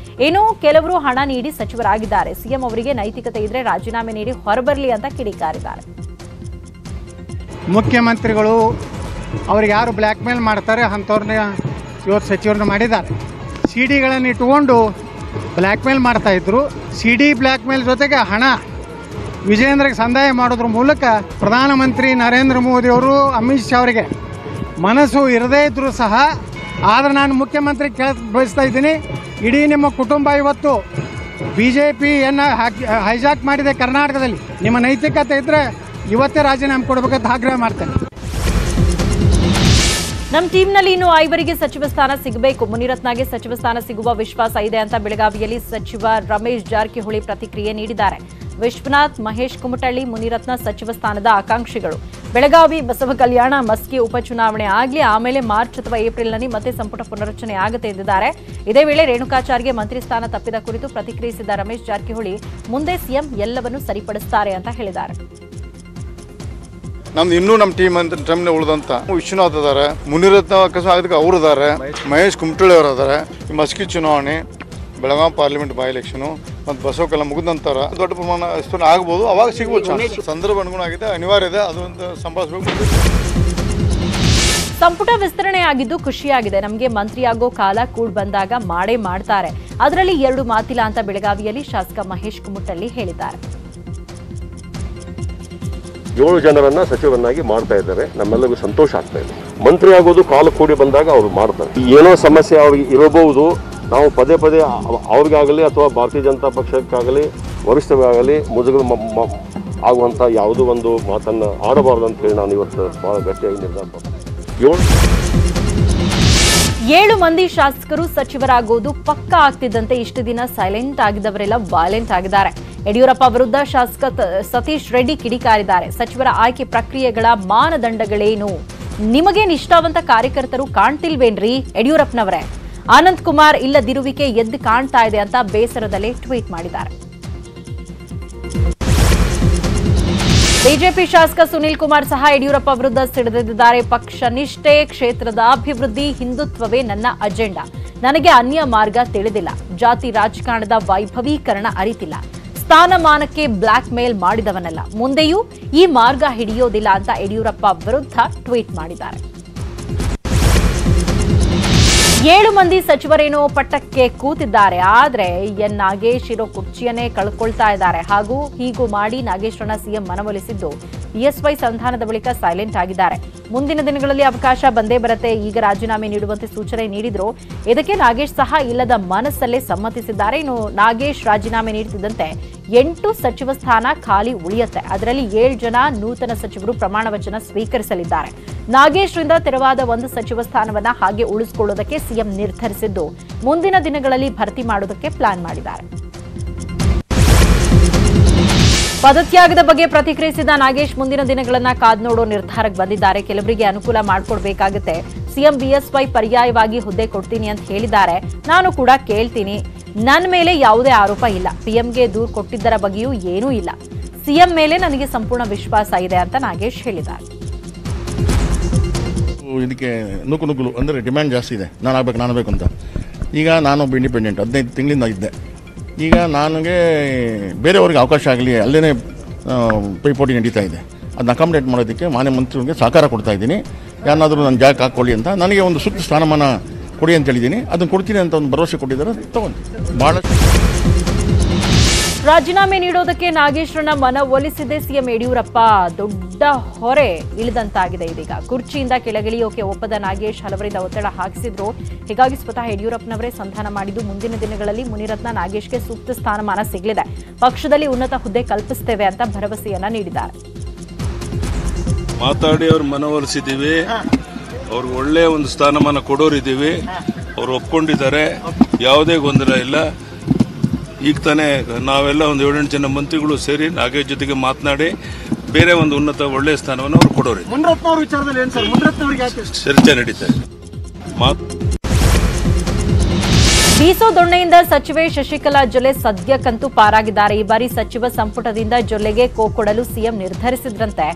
ಇನ್ನು ಕೆಲವರು ಹಣ ನೀಡಿ ಸಚಿವರಾಗಿದ್ದಾರೆ. ಸಿಎಂ ಅವರಿಗೆ ನೈತಿಕತೆ ಇದ್ರೆ ರಾಜೀನಾಮೆ ನೀಡಿ ಹೊರಬರಲಿ ಅಂತ ಕಿಡಿಕಾರಿದ್ದಾರೆ. ಮುಖ್ಯಮಂತ್ರಿಗಳು ಅವ್ರಿಗೆ ಯಾರು ಬ್ಲ್ಯಾಕ್ ಮೇಲ್ ಮಾಡ್ತಾರೆ ಅಂಥವ್ರನ್ನ ಇವತ್ತು ಸಚಿವರನ್ನ ಮಾಡಿದ್ದಾರೆ. ಸಿಡಿಗಳನ್ನು ಇಟ್ಟುಕೊಂಡು ಬ್ಲ್ಯಾಕ್ ಮೇಲ್ ಮಾಡ್ತಾಯಿದ್ರು. ಸಿಡಿ ಬ್ಲ್ಯಾಕ್ ಮೇಲ್ ಜೊತೆಗೆ ಹಣ ವಿಜೇಂದ್ರಗೆ ಸಂದಾಯ ಮಾಡೋದ್ರ ಮೂಲಕ ಪ್ರಧಾನಮಂತ್ರಿ ನರೇಂದ್ರ ಮೋದಿಯವರು ಅಮಿತ್ ಶಾ ಅವರಿಗೆ ಮನಸ್ಸು ಇರದೇ ಇದ್ದರೂ ಸಹ, ಆದರೆ ನಾನು ಮುಖ್ಯಮಂತ್ರಿ ಬಯಸ್ತಾ ಇದ್ದೀನಿ, ಇಡೀ ನಿಮ್ಮ ಕುಟುಂಬ ಇವತ್ತು BJPಯನ್ನು ಹೈಜಾಕ್ ಮಾಡಿದೆ ಕರ್ನಾಟಕದಲ್ಲಿ. ನಿಮ್ಮ ನೈತಿಕತೆ ಇದ್ದರೆ ಇವತ್ತೇ ರಾಜೀನಾಮೆ ಕೊಡಬೇಕಂತ ಆಗ್ರಹ ಮಾಡ್ತೇನೆ. ನಮ್ಮ ಟೀಮ್ನಲ್ಲಿ ಇನ್ನು 5 ಸಚಿವ ಸ್ಥಾನ ಸಿಗಬೇಕು. ಮುನಿರತ್ನಗೆ ಸಚಿವ ಸ್ಥಾನ ಸಿಗುವ ವಿಶ್ವಾಸ ಇದೆ ಅಂತ ಬೆಳಗಾವಿಯಲ್ಲಿ ಸಚಿವ ರಮೇಶ್ ಜಾರಕಿಹೊಳಿ ಪ್ರತಿಕ್ರಿಯೆ ನೀಡಿದ್ದಾರೆ. ವಿಶ್ವನಾಥ್, ಮಹೇಶ್ ಕುಮಟಳ್ಳಿ ಮುನಿರತ್ನ ಸಚಿವ ಸ್ಥಾನದ ಆಕಾಂಕ್ಷಿಗಳು. ಬೆಳಗಾವಿ, ಬಸವ ಕಲ್ಯಾಣ, ಮಸ್ಕಿ ಉಪಚುನಾವಣೆ ಆಗಲಿ, ಆಮೇಲೆ ಮಾರ್ಚ್ ಅಥವಾ ಏಪ್ರಿಲ್ನಲ್ಲಿ ಮತ್ತೆ ಸಂಪುಟ ಪುನರಚನೆ ಆಗುತ್ತೆ ಎಂದಿದ್ದಾರೆ. ಇದೇ ವೇಳೆ ರೇಣುಕಾಚಾರ್ಗೆ ಮಂತ್ರಿ ಸ್ಥಾನ ತಪ್ಪಿದ ಕುರಿತು ಪ್ರತಿಕ್ರಿಯಿಸಿದ ರಮೇಶ್ ಜಾರಕಿಹೊಳಿ, ಮುಂದೆ ಸಿಎಂ ಎಲ್ಲವನ್ನೂ ಸರಿಪಡಿಸುತ್ತಾರೆ ಅಂತ ಹೇಳಿದ್ದಾರೆ. ನಮ್ದು ಇನ್ನೂ ನಮ್ಮ ಟೀಮ್ನ ಉಳಿದಂತ ವಿಶ್ವನಾಥ್ ಅದಾರೆ, ಮುನಿರತ್ನ ಅಕಸ್ಮಾತ್ ಅವರು ಅದಾರೆ, ಮಹೇಶ್ ಕುಮಟಳ್ಳಿ ಅವರು ಅದಾರೆ. ಮಸ್ಕಿ ಚುನಾವಣೆ, ಬೆಳಗಾವಿ ಪಾರ್ಲಿಮೆಂಟ್ ಬೈ ಎಲೆಕ್ಷನು ಮತ್ತು ಬಸವಕಲ್ಯಾಣ ಮುಗಿದ ನಂತರ ದೊಡ್ಡ ಪ್ರಮಾಣ ವಿಸ್ತರಣೆ ಆಗ್ಬೋದು. ಅವಾಗ ಸಿಗ್ಬೋದು. ಸಂದರ್ಭ ಅನುಗುಣ ಆಗಿದೆ, ಅನಿವಾರ್ಯ ಇದೆ, ಅದೊಂದು ಸಂಭಾಳಿಸಬೇಕು. ಸಂಪುಟ ವಿಸ್ತರಣೆ ಆಗಿದ್ದು ಖುಷಿಯಾಗಿದೆ. ನಮಗೆ ಮಂತ್ರಿಯಾಗೋ ಕಾಲ ಕೂಡ್ ಬಂದಾಗ ಮಾಡೇ ಮಾಡ್ತಾರೆ. ಅದರಲ್ಲಿ 2 ಮಾತಿಲ್ಲ ಅಂತ ಬೆಳಗಾವಿಯಲ್ಲಿ ಶಾಸಕ ಮಹೇಶ್ ಕುಮಟಳ್ಳಿ ಹೇಳಿದ್ದಾರೆ. 7 ಜನರನ್ನ ಸಚಿವರನ್ನಾಗಿ ಮಾಡ್ತಾ ಇದ್ದಾರೆ. ನಮ್ಮೆಲ್ಲರಿಗೂ ಸಂತೋಷ ಆಗ್ತಾ ಇದೆ. ಮಂತ್ರಿ ಆಗೋದು ಕಾಲ ಕೂಡಿ ಬಂದಾಗ ಅವ್ರು ಮಾಡ್ತಾರೆ. ಏನೋ ಸಮಸ್ಯೆ ಅವ್ರಿಗೆ ಇರಬಹುದು, ನಾವು ಪದೇ ಪದೇ ಅವ್ರಿಗಾಗಲಿ ಅಥವಾ ಭಾರತೀಯ ಜನತಾ ಪಕ್ಷಕ್ಕಾಗಲಿ ವರಿಷ್ಠರಿಗಾಗಲಿ ಮುಜುಗರ ಆಗುವಂಥ ಯಾವುದೋ ಒಂದು ಮಾತನ್ನು ಆಡಬಾರ್ದು ಅಂತ ಹೇಳಿ ನಾನು ಇವತ್ತು ಭಾಳ ಗಟ್ಟಿಯಾಗಿ ನಿರ್ಧಾರ ಮಾಡಿದೆ. 7 ಮಂದಿ ಶಾಸಕರು ಸಚಿವರಾಗೋದು ಪಕ್ಕ ಆಗ್ತಿದ್ದಂತೆ ಇಷ್ಟು ದಿನ ಸೈಲೆಂಟ್ ಆಗಿದ್ದವರೆಲ್ಲ ವೈಲೆಂಟ್ ಆಗಿದ್ದಾರೆ. ಯಡಿಯೂರಪ್ಪ ವಿರುದ್ಧ ಶಾಸಕ ಸತೀಶ್ ರೆಡ್ಡಿ ಕಿಡಿಕಾರಿದ್ದಾರೆ. ಸಚಿವರ ಆಯ್ಕೆ ಪ್ರಕ್ರಿಯೆಗಳ ಮಾನದಂಡಗಳೇನು? ನಿಮಗೆ ನಿಷ್ಠಾವಂತ ಕಾರ್ಯಕರ್ತರು ಕಾಣ್ತಿಲ್ವೇನ್ರಿ ಯಡಿಯೂರಪ್ಪನವರೇ? ಆನಂದ್ ಕುಮಾರ್ ಇಲ್ಲದಿರುವಿಕೆ ಎದ್ದು ಕಾಣ್ತಾ ಇದೆ ಅಂತ ಬೇಸರದಲ್ಲೇ ಟ್ವೀಟ್ ಮಾಡಿದ್ದಾರೆ. ಬಿಜೆಪಿ ಶಾಸಕ ಸುನೀಲ್ ಕುಮಾರ್ ಸಹ ಯಡಿಯೂರಪ್ಪ ವಿರುದ್ಧ ಸಿಡಿದಿದ್ದಾರೆ. ಪಕ್ಷ ನಿಷ್ಠೆ, ಕ್ಷೇತ್ರದ ಅಭಿವೃದ್ಧಿ, ಹಿಂದುತ್ವವೇ ನನ್ನ ಅಜೆಂಡಾ. ನನಗೆ ಅನ್ಯ ಮಾರ್ಗ ತಿಳಿದಿಲ್ಲ. ಜಾತಿ ರಾಜಕಾರಣದ ವೈಭವೀಕರಣ ಅರಿತಿಲ್ಲ. ಸ್ಥಾನಮಾನಕ್ಕೆ ಬ್ಲಾಕ್ ಮೇಲ್ ಮಾಡಿದವನಲ್ಲ. ಮುಂದೆಯೂ ಈ ಮಾರ್ಗ ಹಿಡಿಯೋದಿಲ್ಲ ಅಂತ ಯಡಿಯೂರಪ್ಪ ವಿರುದ್ಧ ಟ್ವೀಟ್ ಮಾಡಿದ್ದಾರೆ. 7 ಮಂದಿ ಸಚಿವರೇನೋ ಪಟ್ಟಕ್ಕೆ ಕೂತಿದ್ದಾರೆ. ಆದ್ರೆ ಎನ್ ನಾಗೇಶ್ ಇರೋ ಕುರ್ಚಿಯನ್ನೇ ಕಳ್ಕೊಳ್ತಾ ಇದ್ದಾರೆ. ಹಾಗೂ ಹೀಗೂ ಮಾಡಿ ನಾಗೇಶ್ವರನ್ನ ಸಿಎಂ ಮನವೊಲಿಸಿದ್ದು BSY ಸಂಧಾನದ ಬಳಿಕ ಸೈಲೆಂಟ್ ಆಗಿದ್ದಾರೆ. ಮುಂದಿನ ದಿನಗಳಲ್ಲಿ ಅವಕಾಶ ಬಂದೇ ಬರುತ್ತೆ. ಈಗ ರಾಜೀನಾಮೆ ನೀಡುವಂತೆ ಸೂಚನೆ ನೀಡಿದ್ರು. ಇದಕ್ಕೆ ನಾಗೇಶ್ ಸಹ ಇಲ್ಲದ ಮನಸ್ಸಲ್ಲೇ ಸಮ್ಮತಿಸಿದ್ದಾರೆ. ಇನ್ನು ನಾಗೇಶ್ ರಾಜೀನಾಮೆ ನೀಡುತ್ತಿದ್ದಂತೆ 8 ಸಚಿವ ಸ್ಥಾನ ಖಾಲಿ ಉಳಿಯುತ್ತೆ. ಅದರಲ್ಲಿ 7 ಜನ ನೂತನ ಸಚಿವರು ಪ್ರಮಾಣ ವಚನ ಸ್ವೀಕರಿಸಲಿದ್ದಾರೆ. ನಾಗೇಶ್ರಿಂದ ತೆರವಾದ 1 ಸಚಿವ ಸ್ಥಾನವನ್ನ ಹಾಗೆ ಉಳಿಸಿಕೊಳ್ಳುವುದಕ್ಕೆ ಸಿಎಂ ನಿರ್ಧರಿಸಿದ್ದು ಮುಂದಿನ ದಿನಗಳಲ್ಲಿ ಭರ್ತಿ ಮಾಡುವುದಕ್ಕೆ ಪ್ಲಾನ್ ಮಾಡಿದ್ದಾರೆ. ಪದತ್ಯಾಗದ ಬಗ್ಗೆ ಪ್ರತಿಕ್ರಿಯಿಸಿದ ನಾಗೇಶ್ ಮುಂದಿನ ದಿನಗಳನ್ನ ಕಾದ್ ನೋಡೋ ನಿರ್ಧಾರಕ್ಕೆ ಬಂದಿದ್ದಾರೆ. ಕೆಲವರಿಗೆ ಅನುಕೂಲ ಮಾಡಿಕೊಡ್ಬೇಕಾಗುತ್ತೆ. ಸಿಎಂ BSY ಪರ್ಯಾಯವಾಗಿ ಹುದ್ದೆ ಕೊಡ್ತೀನಿ ಅಂತ ಹೇಳಿದ್ದಾರೆ. ನಾನು ಕೂಡ ಕೇಳ್ತೀನಿ. ನನ್ನ ಮೇಲೆ ಯಾವುದೇ ಆರೋಪ ಇಲ್ಲ. PMಗೆ ದೂರು ಕೊಟ್ಟಿದ್ದರ ಬಗ್ಗೆಯೂ ಏನೂ ಇಲ್ಲ. ಸಿಎಂ ಮೇಲೆ ನನಗೆ ಸಂಪೂರ್ಣ ವಿಶ್ವಾಸ ಇದೆ ಅಂತ ನಾಗೇಶ್ ಹೇಳಿದ್ದಾರೆ. ಇದಕ್ಕೆ ನೂಕು ಅಂದರೆ ಡಿಮ್ಯಾಂಡ್ ಜಾಸ್ತಿ ಇದೆ. ನಾನು ಆಗಬೇಕು ಅಂತ. ಈಗ ನಾನೊಬ್ಬ ಇಂಡಿಪೆಂಡೆಂಟ್ 15 ತಿಂಗಳಿಂದ ಇದ್ದೆ. ಈಗ ನನಗೆ ಬೇರೆಯವ್ರಿಗೆ ಅವಕಾಶ ಆಗಲಿ ಅಲ್ಲೇ ಪೈಪೋಟಿ ನಡೀತಾ ಇದೆ. ಅದನ್ನ ಅಕಾಮಡೇಟ್ ಮಾಡೋದಕ್ಕೆ ಮಾನ್ಯ ಮಂತ್ರಿಗಳಿಗೆ ಸಹಕಾರ ಕೊಡ್ತಾ ಇದ್ದೀನಿ. ಯಾರನ್ನಾದರೂ ನನ್ನ ಜಾಗ ಹಾಕ್ಕೊಳ್ಳಿ ಅಂತ ನನಗೆ ಒಂದು ಸೂಕ್ತ ಸ್ಥಾನಮಾನ ಕೊಡಿ ಅಂತ ಹೇಳಿದ್ದೀನಿ. ಅದನ್ನು ಕೊಡ್ತೀನಿ ಅಂತ ಒಂದು ಭರವಸೆ ಕೊಟ್ಟಿದ್ದಾರೆ. ತಗೊಂಡು ಭಾಳ ರಾಜೀನಾಮೆ ನೀಡೋದಕ್ಕೆ ನಾಗೇಶ್ವರನ ಮನವೊಲಿಸಿದೆ ಸಿಎಂ ಯಡಿಯೂರಪ್ಪ. ದೊಡ್ಡ ಹೊರೆ ಇಳಿದಂತಾಗಿದೆ ಇದೀಗ. ಕುರ್ಚಿಯಿಂದ ಕೆಳಗಿಳಿಯೋಕೆ ಒಪ್ಪದ ನಾಗೇಶ್ ಹಲವರಿಂದ ಒತ್ತಡ ಹಾಕಿಸಿದ್ರು. ಹೀಗಾಗಿ ಸ್ವತಃ ಯಡಿಯೂರಪ್ಪನವರೇ ಸಂಧಾನ ಮಾಡಿದ್ದು ಮುಂದಿನ ದಿನಗಳಲ್ಲಿ ಮುನಿರತ್ನ ನಾಗೇಶ್ಗೆ ಸೂಕ್ತ ಸ್ಥಾನಮಾನ ಸಿಗಲಿದೆ. ಪಕ್ಷದಲ್ಲಿ ಉನ್ನತ ಹುದ್ದೆ ಕಲ್ಪಿಸುತ್ತೇವೆ ಅಂತ ಭರವಸೆಯನ್ನ ನೀಡಿದ್ದಾರೆ. ಮಾತಾಡಿ ಅವ್ರ ಮನವೊಲಿಸಿದ್ದೀವಿ. ಅವ್ರಿಗೆ ಒಳ್ಳೆಯ ಒಂದು ಸ್ಥಾನಮಾನ ಕೊಡೋರಿದ್ದೀವಿ. ಅವ್ರು ಒಪ್ಕೊಂಡಿದ್ದಾರೆ. ಯಾವುದೇ ಗೊಂದಲ ಇಲ್ಲ. ಈಗ ತಾನೇ ನಾವೆಲ್ಲ ಒಂದು 7-8 ಜನ ಮಂತ್ರಿಗಳು ಸೇರಿ ನಾಗೇಶ್ ಜೊತೆಗೆ ಮಾತನಾಡಿ ಬೇರೆ ಒಂದು ಉನ್ನತ ಒಳ್ಳೆಯ ಸ್ಥಾನವನ್ನು ಅವ್ರು ಕೊಡೋರಿ. ಚರ್ಚೆ ನಡೀತಾ ಇದೆ. ಬೀಸೋ ದೊಣ್ಣೆಯಿಂದ ಸಚಿವೆ ಶಶಿಕಲಾ ಜೊಲ್ಲೆ ಸದ್ಯಕ್ಕಂತೂ ಪಾರಾಗಿದ್ದಾರೆ. ಈ ಬಾರಿ ಸಚಿವ ಸಂಪುಟದಿಂದ ಜೊಲ್ಲೆಗೆ ಕೊಡಲು ಸಿಎಂ ನಿರ್ಧರಿಸಿದ್ರಂತೆ.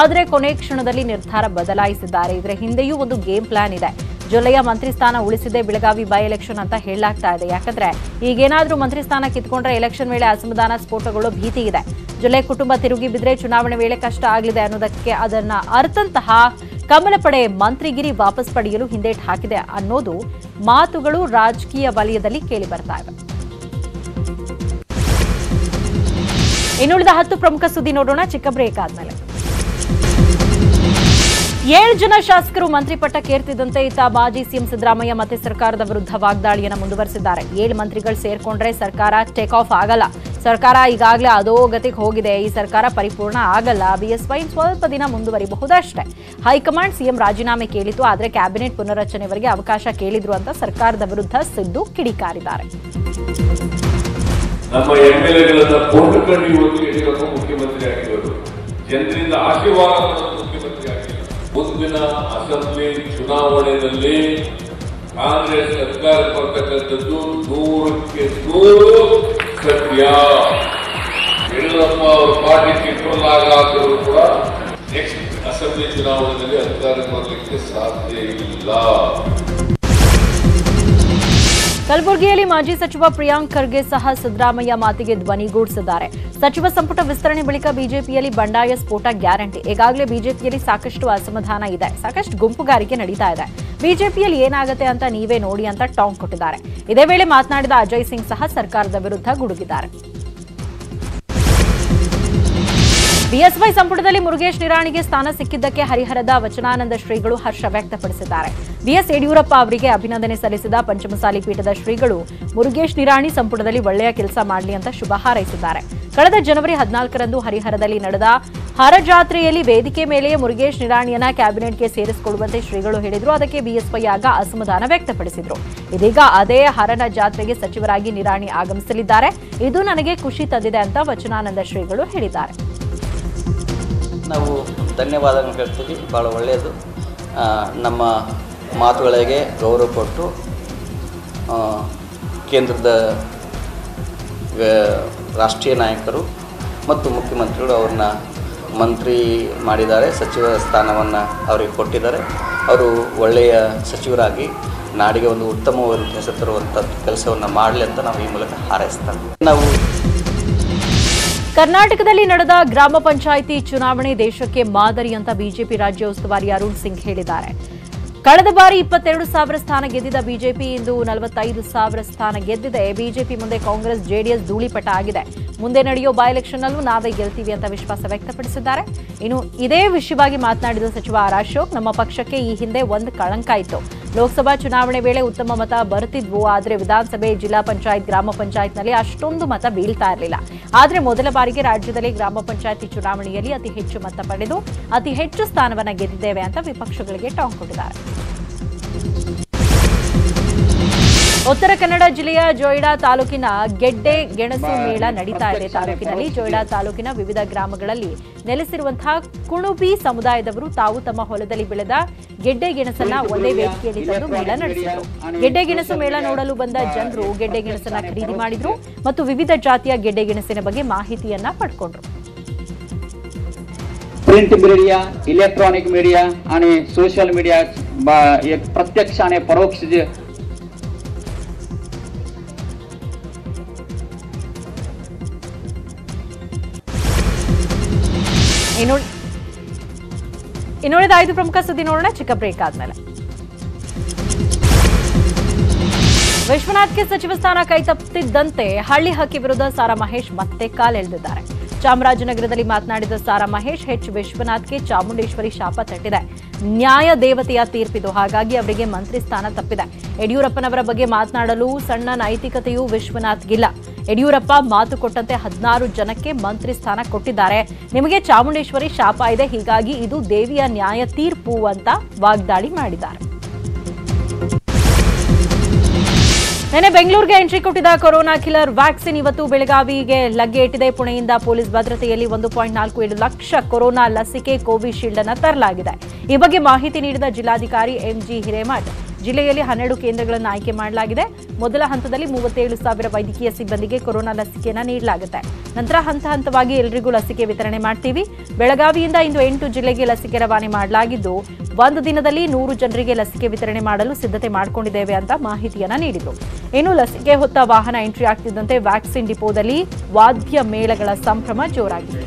ಆದರೆ ಕೊನೆ ಕ್ಷಣದಲ್ಲಿ ನಿರ್ಧಾರ ಬದಲಾಯಿಸಿದ್ದಾರೆ. ಇದರ ಹಿಂದೆಯೂ ಒಂದು ಗೇಮ್ ಪ್ಲಾನ್ ಇದೆ. ಜೊಲ್ಲೆಯ ಮಂತ್ರಿ ಸ್ಥಾನ ಉಳಿಸಿದೆ ಬೆಳಗಾವಿ ಬೈ ಎಲೆಕ್ಷನ್ ಅಂತ ಹೇಳಲಾಗ್ತಾ ಇದೆ. ಯಾಕಂದ್ರೆ ಈಗೇನಾದ್ರೂ ಮಂತ್ರಿ ಸ್ಥಾನ ಕಿತ್ಕೊಂಡ್ರೆ ಎಲೆಕ್ಷನ್ ವೇಳೆ ಅಸಮಾಧಾನ ಸ್ಫೋಟಗೊಳ್ಳೋ ಭೀತಿ ಇದೆ. ಜೊಲ್ಲೆ ಕುಟುಂಬ ತಿರುಗಿ ಬಿದ್ರೆ ಚುನಾವಣೆ ವೇಳೆ ಕಷ್ಟ ಆಗಲಿದೆ ಅನ್ನೋದಕ್ಕೆ ಅದನ್ನ ಅರ್ಥಂತಹ ಕಮಲ ಪಡೆ ಮಂತ್ರಿಗಿರಿ ವಾಪಸ್ ಪಡೆಯಲು ಹಿಂದೇಟು ಹಾಕಿದೆ ಅನ್ನೋದು ಮಾತುಗಳು ರಾಜಕೀಯ ವಲಯದಲ್ಲಿ ಕೇಳಿ ಬರ್ತಾ ಇವೆ. ಇನ್ನುಳಿದ 10 ಪ್ರಮುಖ ಸುದ್ದಿ ನೋಡೋಣ ಚಿಕ್ಕ ಬ್ರೇಕ್ ಆದ್ಮೇಲೆ. 7 ಜನ ಶಾಸಕರು ಮಂತ್ರಿ ಪಟ್ಟಕ್ಕೇರ್ತಿದ್ದಂತೆ ಇತ್ತ ಮಾಜಿ ಸಿಎಂ ಸಿದ್ದರಾಮಯ್ಯ ಮತ್ತೆ ಸರ್ಕಾರದ ವಿರುದ್ಧ ವಾಗ್ದಾಳಿಯನ್ನು ಮುಂದುವರೆಸಿದ್ದಾರೆ. 7 ಮಂತ್ರಿಗಳು ಸೇರ್ಕೊಂಡ್ರೆ ಸರ್ಕಾರ ಟೇಕ್ ಆಫ್ ಆಗಲ್ಲ. ಸರ್ಕಾರ ಈಗಾಗಲೇ ಅಧೋಗತಿಗೆ ಹೋಗಿದೆ. ಈ ಸರ್ಕಾರ ಪರಿಪೂರ್ಣ ಆಗಲ್ಲ. ಬಿಎಸ್ವೈ ಸ್ವಲ್ಪ ದಿನ ಮುಂದುವರಿಬಹುದಷ್ಟೇ. ಹೈಕಮಾಂಡ್ ಸಿಎಂ ರಾಜೀನಾಮೆ ಕೇಳಿತು. ಆದರೆ ಕ್ಯಾಬಿನೆಟ್ ಪುನರ್ರಚನೆವರೆಗೆ ಅವಕಾಶ ಕೇಳಿದ್ರು ಅಂತ ಸರ್ಕಾರದ ವಿರುದ್ಧ ಸಿದ್ದು ಕಿಡಿಕಾರಿದ್ದಾರೆ. ನಮ್ಮ ಎಂಎಲ್ಎಗಳನ್ನ ಕೊಂಡುಕೊಂಡು ಇವತ್ತು ಯಡಿಯೂರಪ್ಪ ಮುಖ್ಯಮಂತ್ರಿ ಆಗಿರೋದು, ಜನರಿಂದ ಆಶೀರ್ವಾದ ಮುಖ್ಯಮಂತ್ರಿ ಆಗಿರೋದು. ಮುಂದಿನ ಅಸೆಂಬ್ಲಿ ಚುನಾವಣೆಯಲ್ಲಿ ಕಾಂಗ್ರೆಸ್ ಸರ್ಕಾರ ಬರ್ತಕ್ಕಂಥದ್ದು 100ಕ್ಕೆ 100 ಸತ್ಯ. ಯಡಿಯೂರಪ್ಪ ಅವರ ಪಾರ್ಟಿ ಕಂಟ್ರೋಲ್ ಆಗಾದರೂ ಕೂಡ ನೆಕ್ಸ್ಟ್ ಅಸೆಂಬ್ಲಿ ಚುನಾವಣೆಯಲ್ಲಿ ಅಧಿಕಾರ ಬರಲಿಕ್ಕೆ ಸಾಧ್ಯ ಇಲ್ಲ. ಕಲಬುರಗಿಯಲ್ಲಿ ಮಾಜಿ ಸಚಿವ ಪ್ರಿಯಾಂಕ್ ಖರ್ಗೆ ಸಹ ಸಿದ್ದರಾಮಯ್ಯ ಮಾತಿಗೆ ಧ್ವನಿಗೂಡಿಸಿದ್ದಾರೆ. ಸಚಿವ ಸಂಪುಟ ವಿಸ್ತರಣೆ ಬಳಿಕ ಬಿಜೆಪಿಯಲ್ಲಿ ಬಂಡಾಯ ಸ್ಫೋಟ ಗ್ಯಾರಂಟಿ. ಈಗಾಗಲೇ ಬಿಜೆಪಿಯಲ್ಲಿ ಸಾಕಷ್ಟು ಅಸಮಾಧಾನ ಇದೆ, ಸಾಕಷ್ಟು ಗುಂಪುಗಾರಿಕೆ ನಡೀತಾ ಇದೆ. ಬಿಜೆಪಿಯಲ್ಲಿ ಏನಾಗುತ್ತೆ ಅಂತ ನೀವೇ ನೋಡಿ ಅಂತ ಟಾಂಗ್ ಕೊಟ್ಟಿದ್ದಾರೆ. ಇದೇ ವೇಳೆ ಮಾತನಾಡಿದ ಅಜಯ್ ಸಿಂಗ್ ಸಹ ಸರ್ಕಾರದ ವಿರುದ್ಧ ಗುಡುಗಿದ್ದಾರೆ. ಬಿಎಸ್ವೈ ಸಂಪುಟದಲ್ಲಿ ಮುರುಗೇಶ್ ನಿರಾಣಿಗೆ ಸ್ಥಾನ ಸಿಕ್ಕಿದ್ದಕ್ಕೆ ಹರಿಹರದ ವಚನಾನಂದ ಶ್ರೀಗಳು ಹರ್ಷ ವ್ಯಕ್ತಪಡಿಸಿದ್ದಾರೆ. ಬಿಎಸ್ ಯಡಿಯೂರಪ್ಪ ಅವರಿಗೆ ಅಭಿನಂದನೆ ಸಲ್ಲಿಸಿದ ಪಂಚಮಸಾಲಿ ಪೀಠದ ಶ್ರೀಗಳು ಮುರುಗೇಶ್ ನಿರಾಣಿ ಸಂಪುಟದಲ್ಲಿ ಒಳ್ಳೆಯ ಕೆಲಸ ಮಾಡಲಿ ಅಂತ ಶುಭ ಹಾರೈಸಿದ್ದಾರೆ. ಕಳೆದ ಜನವರಿ 14ರಂದು ಹರಿಹರದಲ್ಲಿ ನಡೆದ ಹರಜಾತ್ರೆಯಲ್ಲಿ ವೇದಿಕೆ ಮೇಲೆಯೇ ಮುರುಗೇಶ್ ನಿರಾಣಿಯನ್ನ ಕ್ಯಾಬಿನೆಟ್ಗೆ ಸೇರಿಸಿಕೊಳ್ಳುವಂತೆ ಶ್ರೀಗಳು ಹೇಳಿದ್ರು. ಅದಕ್ಕೆ ಬಿಎಸ್ವೈ ಆಗ ಅಸಮಾಧಾನ ವ್ಯಕ್ತಪಡಿಸಿದ್ರು. ಇದೀಗ ಅದೇ ಹರನ ಜಾತ್ರೆಗೆ ಸಚಿವರಾಗಿ ನಿರಾಣಿ ಆಗಮಿಸಲಿದ್ದಾರೆ. ಇದು ನನಗೆ ಖುಷಿ ತಂದಿದೆ ಅಂತ ವಚನಾನಂದ ಶ್ರೀಗಳು ಹೇಳಿದ್ದಾರೆ. ನಾವು ಧನ್ಯವಾದಗಳನ್ನು ಹೇಳ್ತೀವಿ. ಭಾಳ ಒಳ್ಳೆಯದು. ನಮ್ಮ ಮಾತುಗಳಿಗೆ ಗೌರವ ಕೊಟ್ಟು ಕೇಂದ್ರದ ರಾಷ್ಟ್ರೀಯ ನಾಯಕರು ಮತ್ತು ಮುಖ್ಯಮಂತ್ರಿಗಳು ಅವ್ರನ್ನ ಮಂತ್ರಿ ಮಾಡಿದ್ದಾರೆ. ಸಚಿವ ಸ್ಥಾನವನ್ನು ಅವರಿಗೆ ಕೊಟ್ಟಿದ್ದಾರೆ. ಅವರು ಒಳ್ಳೆಯ ಸಚಿವರಾಗಿ ನಾಡಿಗೆ ಒಂದು ಉತ್ತಮವಾದ ಹೆಸರು ತರುವಂಥ ಕೆಲಸವನ್ನು ಮಾಡಲಿ ಅಂತ ನಾವು ಈ ಮೂಲಕ ಹಾರೈಸ್ತಾರೆ. ನಾವು ಕರ್ನಾಟಕದಲ್ಲಿ ನಡೆದ ಗ್ರಾಮ ಪಂಚಾಯಿತಿ ಚುನಾವಣೆ ದೇಶಕ್ಕೆ ಮಾದರಿ ಅಂತ ಬಿಜೆಪಿ ರಾಜ್ಯ ಉಸ್ತುವಾರಿ ಅರುಣ್ ಸಿಂಗ್ ಹೇಳಿದ್ದಾರೆ. ಕಳೆದ ಬಾರಿ 22,000 ಸ್ಥಾನ ಗೆದ್ದಿದ್ದ ಬಿಜೆಪಿ ಇಂದು 45,000 ಸ್ಥಾನ ಗೆದ್ದಿದೆ. ಬಿಜೆಪಿ ಮುಂದೆ ಕಾಂಗ್ರೆಸ್ ಜೆಡಿಎಸ್ ಧೂಳಿಪಟ ಆಗಿದೆ. ಮುಂದೆ ನಡೆಯೋ ಬೈ ಎಲೆಕ್ಷನ್ನಲ್ಲೂ ನಾವೇ ಗೆಲ್ತೀವಿ ಅಂತ ವಿಶ್ವಾಸ ವ್ಯಕ್ತಪಡಿಸಿದ್ದಾರೆ. ಇನ್ನು ಇದೇ ವಿಷಯವಾಗಿ ಮಾತನಾಡಿದ ಸಚಿವ ಆರ್ ಅಶೋಕ್, ನಮ್ಮ ಪಕ್ಷಕ್ಕೆ ಈ ಹಿಂದೆ ಒಂದು ಕಳಂಕ ಇತ್ತು. ಲೋಕಸಭಾ ಚುನಾವಣೆ ವೇಳೆ ಉತ್ತಮ ಮತ ಬರುತ್ತಿದ್ವು. ಆದರೆ ವಿಧಾನಸಭೆ, ಜಿಲ್ಲಾ ಪಂಚಾಯತ್, ಗ್ರಾಮ ಪಂಚಾಯತ್ನಲ್ಲಿ ಅಷ್ಟೊಂದು ಮತ ಬೀಳ್ತಾ ಇರಲಿಲ್ಲ. ಆದರೆ ಮೊದಲ ಬಾರಿಗೆ ರಾಜ್ಯದಲ್ಲಿ ಗ್ರಾಮ ಪಂಚಾಯತಿ ಚುನಾವಣೆಯಲ್ಲಿ ಅತಿ ಹೆಚ್ಚು ಮತ ಪಡೆದು ಅತಿ ಹೆಚ್ಚು ಸ್ಥಾನವನ್ನು ಗೆದ್ದಿದ್ದೇವೆ ಅಂತ ವಿಪಕ್ಷಗಳಿಗೆ ಟಾಂಗ್ ಕೊಟ್ಟಿದ್ದಾರೆ. ಉತ್ತರ ಕನ್ನಡ ಜಿಲ್ಲೆಯ ಜೊಯ್ಡಾ ತಾಲೂಕಿನ ಗೆಡ್ಡೆ ಗೆಣಸು ಮೇಳ ನಡೀತಾ ಇದೆ. ತಾಲೂಕಿನಲ್ಲಿ ಜೊಯ್ಡಾ ತಾಲೂಕಿನ ವಿವಿಧ ಗ್ರಾಮಗಳಲ್ಲಿ ನೆಲೆಸಿರುವಂತಹ ಕುಣುಬಿ ಸಮುದಾಯದವರು ತಾವು ತಮ್ಮ ಹೊಲದಲ್ಲಿ ಬೆಳೆದ ಗೆಡ್ಡೆ ಗೆಣಸನ್ನ ಒಂದೇ ವೇದಿಕೆಯಲ್ಲಿ ತಂದು ಮೇಳ ನಡೆಸಿದರು. ಗೆಡ್ಡೆ ಗೆಣಸು ಮೇಳ ನೋಡಲು ಬಂದ ಜನರು ಗೆಡ್ಡೆ ಗೆಣಸನ್ನ ಖರೀದಿ ಮಾಡಿದ್ರು ಮತ್ತು ವಿವಿಧ ಜಾತಿಯ ಗೆಡ್ಡೆ ಗೆಣಸಿನ ಬಗ್ಗೆ ಮಾಹಿತಿಯನ್ನ ಪಡ್ಕೊಂಡ್ರು. प्रिंट मीडिया, इलेक्ट्रॉनिक मीडिया आणि सोशल मीडिया एक प्रत्यक्ष आणि परोक्ष ಇನ್ನುಳಿದ 5 ಪ್ರಮುಖ ಸುದ್ದಿ ನೋಡೋಣ ಚಿಕ್ಕ ಬ್ರೇಕ್ ಆದ್ಮೇಲೆ. ವಿಶ್ವನಾಥ್ಗೆ ಸಚಿವ ಸ್ಥಾನ ಕೈತಪ್ಪಿದ್ದಂತೆ ಹಳ್ಳಿ ಹಕ್ಕಿ ವಿರುದ್ಧ ಸಾರಾ ಮಹೇಶ್ ಮತ್ತೆ ಕಾಲೆಳೆದಿದ್ದಾರೆ. ಚಾಮರಾಜನಗರದಲ್ಲಿ ಮಾತನಾಡಿದ ಸಾರಾ ಮಹೇಶ್, ಎಚ್ ವಿಶ್ವನಾಥ್ಗೆ ಚಾಮುಂಡೇಶ್ವರಿ ಶಾಪ ತಟ್ಟಿದೆ. ನ್ಯಾಯ ದೇವತೆಯ ತೀರ್ಪಿದು, ಹಾಗಾಗಿ ಅವರಿಗೆ ಮಂತ್ರಿ ಸ್ಥಾನ ತಪ್ಪಿದೆ. ಯಡಿಯೂರಪ್ಪನವರ ಬಗ್ಗೆ ಮಾತನಾಡಲು ಸಣ್ಣ ನೈತಿಕತೆಯೂ ವಿಶ್ವನಾಥ್ಗಿಲ್ಲ. ಯಡಿಯೂರಪ್ಪ ಮಾತು ಕೊಟ್ಟಂತೆ 16 ಜನಕ್ಕೆ ಮಂತ್ರಿ ಸ್ಥಾನ ಕೊಟ್ಟಿದ್ದಾರೆ. ನಿಮಗೆ ಚಾಮುಂಡೇಶ್ವರಿ ಶಾಪ ಇದೆ, ಹೀಗಾಗಿ ಇದು ದೇವಿಯ ನ್ಯಾಯ ತೀರ್ಪು ಅಂತ ವಾಗ್ದಾಳಿ ಮಾಡಿದ್ದಾರೆ. ನಿನ್ನೆ ಬೆಂಗಳೂರಿಗೆ ಎಂಟ್ರಿ ಕೊಟ್ಟಿದ್ದ ಕೊರೋನಾ ಕಿಲ್ಲರ್ ವ್ಯಾಕ್ಸಿನ್ ಇವತ್ತು ಬೆಳಗಾವಿಗೆ ಲಗ್ಗೆ ಇಟ್ಟಿದೆ. ಪುಣೆಯಿಂದ ಪೊಲೀಸ್ ಭದ್ರತೆಯಲ್ಲಿ 1.47 ಲಕ್ಷ ಕೊರೋನಾ ಲಸಿಕೆ ಕೋವಿಶೀಲ್ಡ್ ಅನ್ನು ತರಲಾಗಿದೆ. ಈ ಬಗ್ಗೆ ಮಾಹಿತಿ ನೀಡಿದ ಜಿಲ್ಲಾಧಿಕಾರಿ ಎಂಜಿ ಹಿರೇಮಠ್, ಜಿಲ್ಲೆಯಲ್ಲಿ 12 ಕೇಂದ್ರಗಳನ್ನು ಆಯ್ಕೆ ಮಾಡಲಾಗಿದೆ. ಮೊದಲ ಹಂತದಲ್ಲಿ 37,000 ವೈದ್ಯಕೀಯ ಸಿಬ್ಬಂದಿಗೆ ಕೊರೋನಾ ಲಸಿಕೆಯನ್ನು ನೀಡಲಾಗುತ್ತೆ. ನಂತರ ಹಂತ ಹಂತವಾಗಿ ಎಲ್ಲರಿಗೂ ಲಸಿಕೆ ವಿತರಣೆ ಮಾಡ್ತೀವಿ. ಬೆಳಗಾವಿಯಿಂದ ಇಂದು 8 ಜಿಲ್ಲೆಗೆ ಲಸಿಕೆ ರವಾನೆ ಮಾಡಲಾಗಿದ್ದು, ಒಂದು ದಿನದಲ್ಲಿ 100 ಜನರಿಗೆ ಲಸಿಕೆ ವಿತರಣೆ ಮಾಡಲು ಸಿದ್ಧತೆ ಮಾಡಿಕೊಂಡಿದ್ದೇವೆ ಅಂತ ಮಾಹಿತಿಯನ್ನ ನೀಡಿದರು. ಇನ್ನು ಲಸಿಕೆ ಹೊತ್ತ ವಾಹನ ಎಂಟ್ರಿ ಆಗ್ತಿದ್ದಂತೆ ವ್ಯಾಕ್ಸಿನ್ ಡಿಪೋದಲ್ಲಿ ವಾದ್ಯ ಮೇಳಗಳ ಸಂಭ್ರಮ ಜೋರಾಗಿದೆ.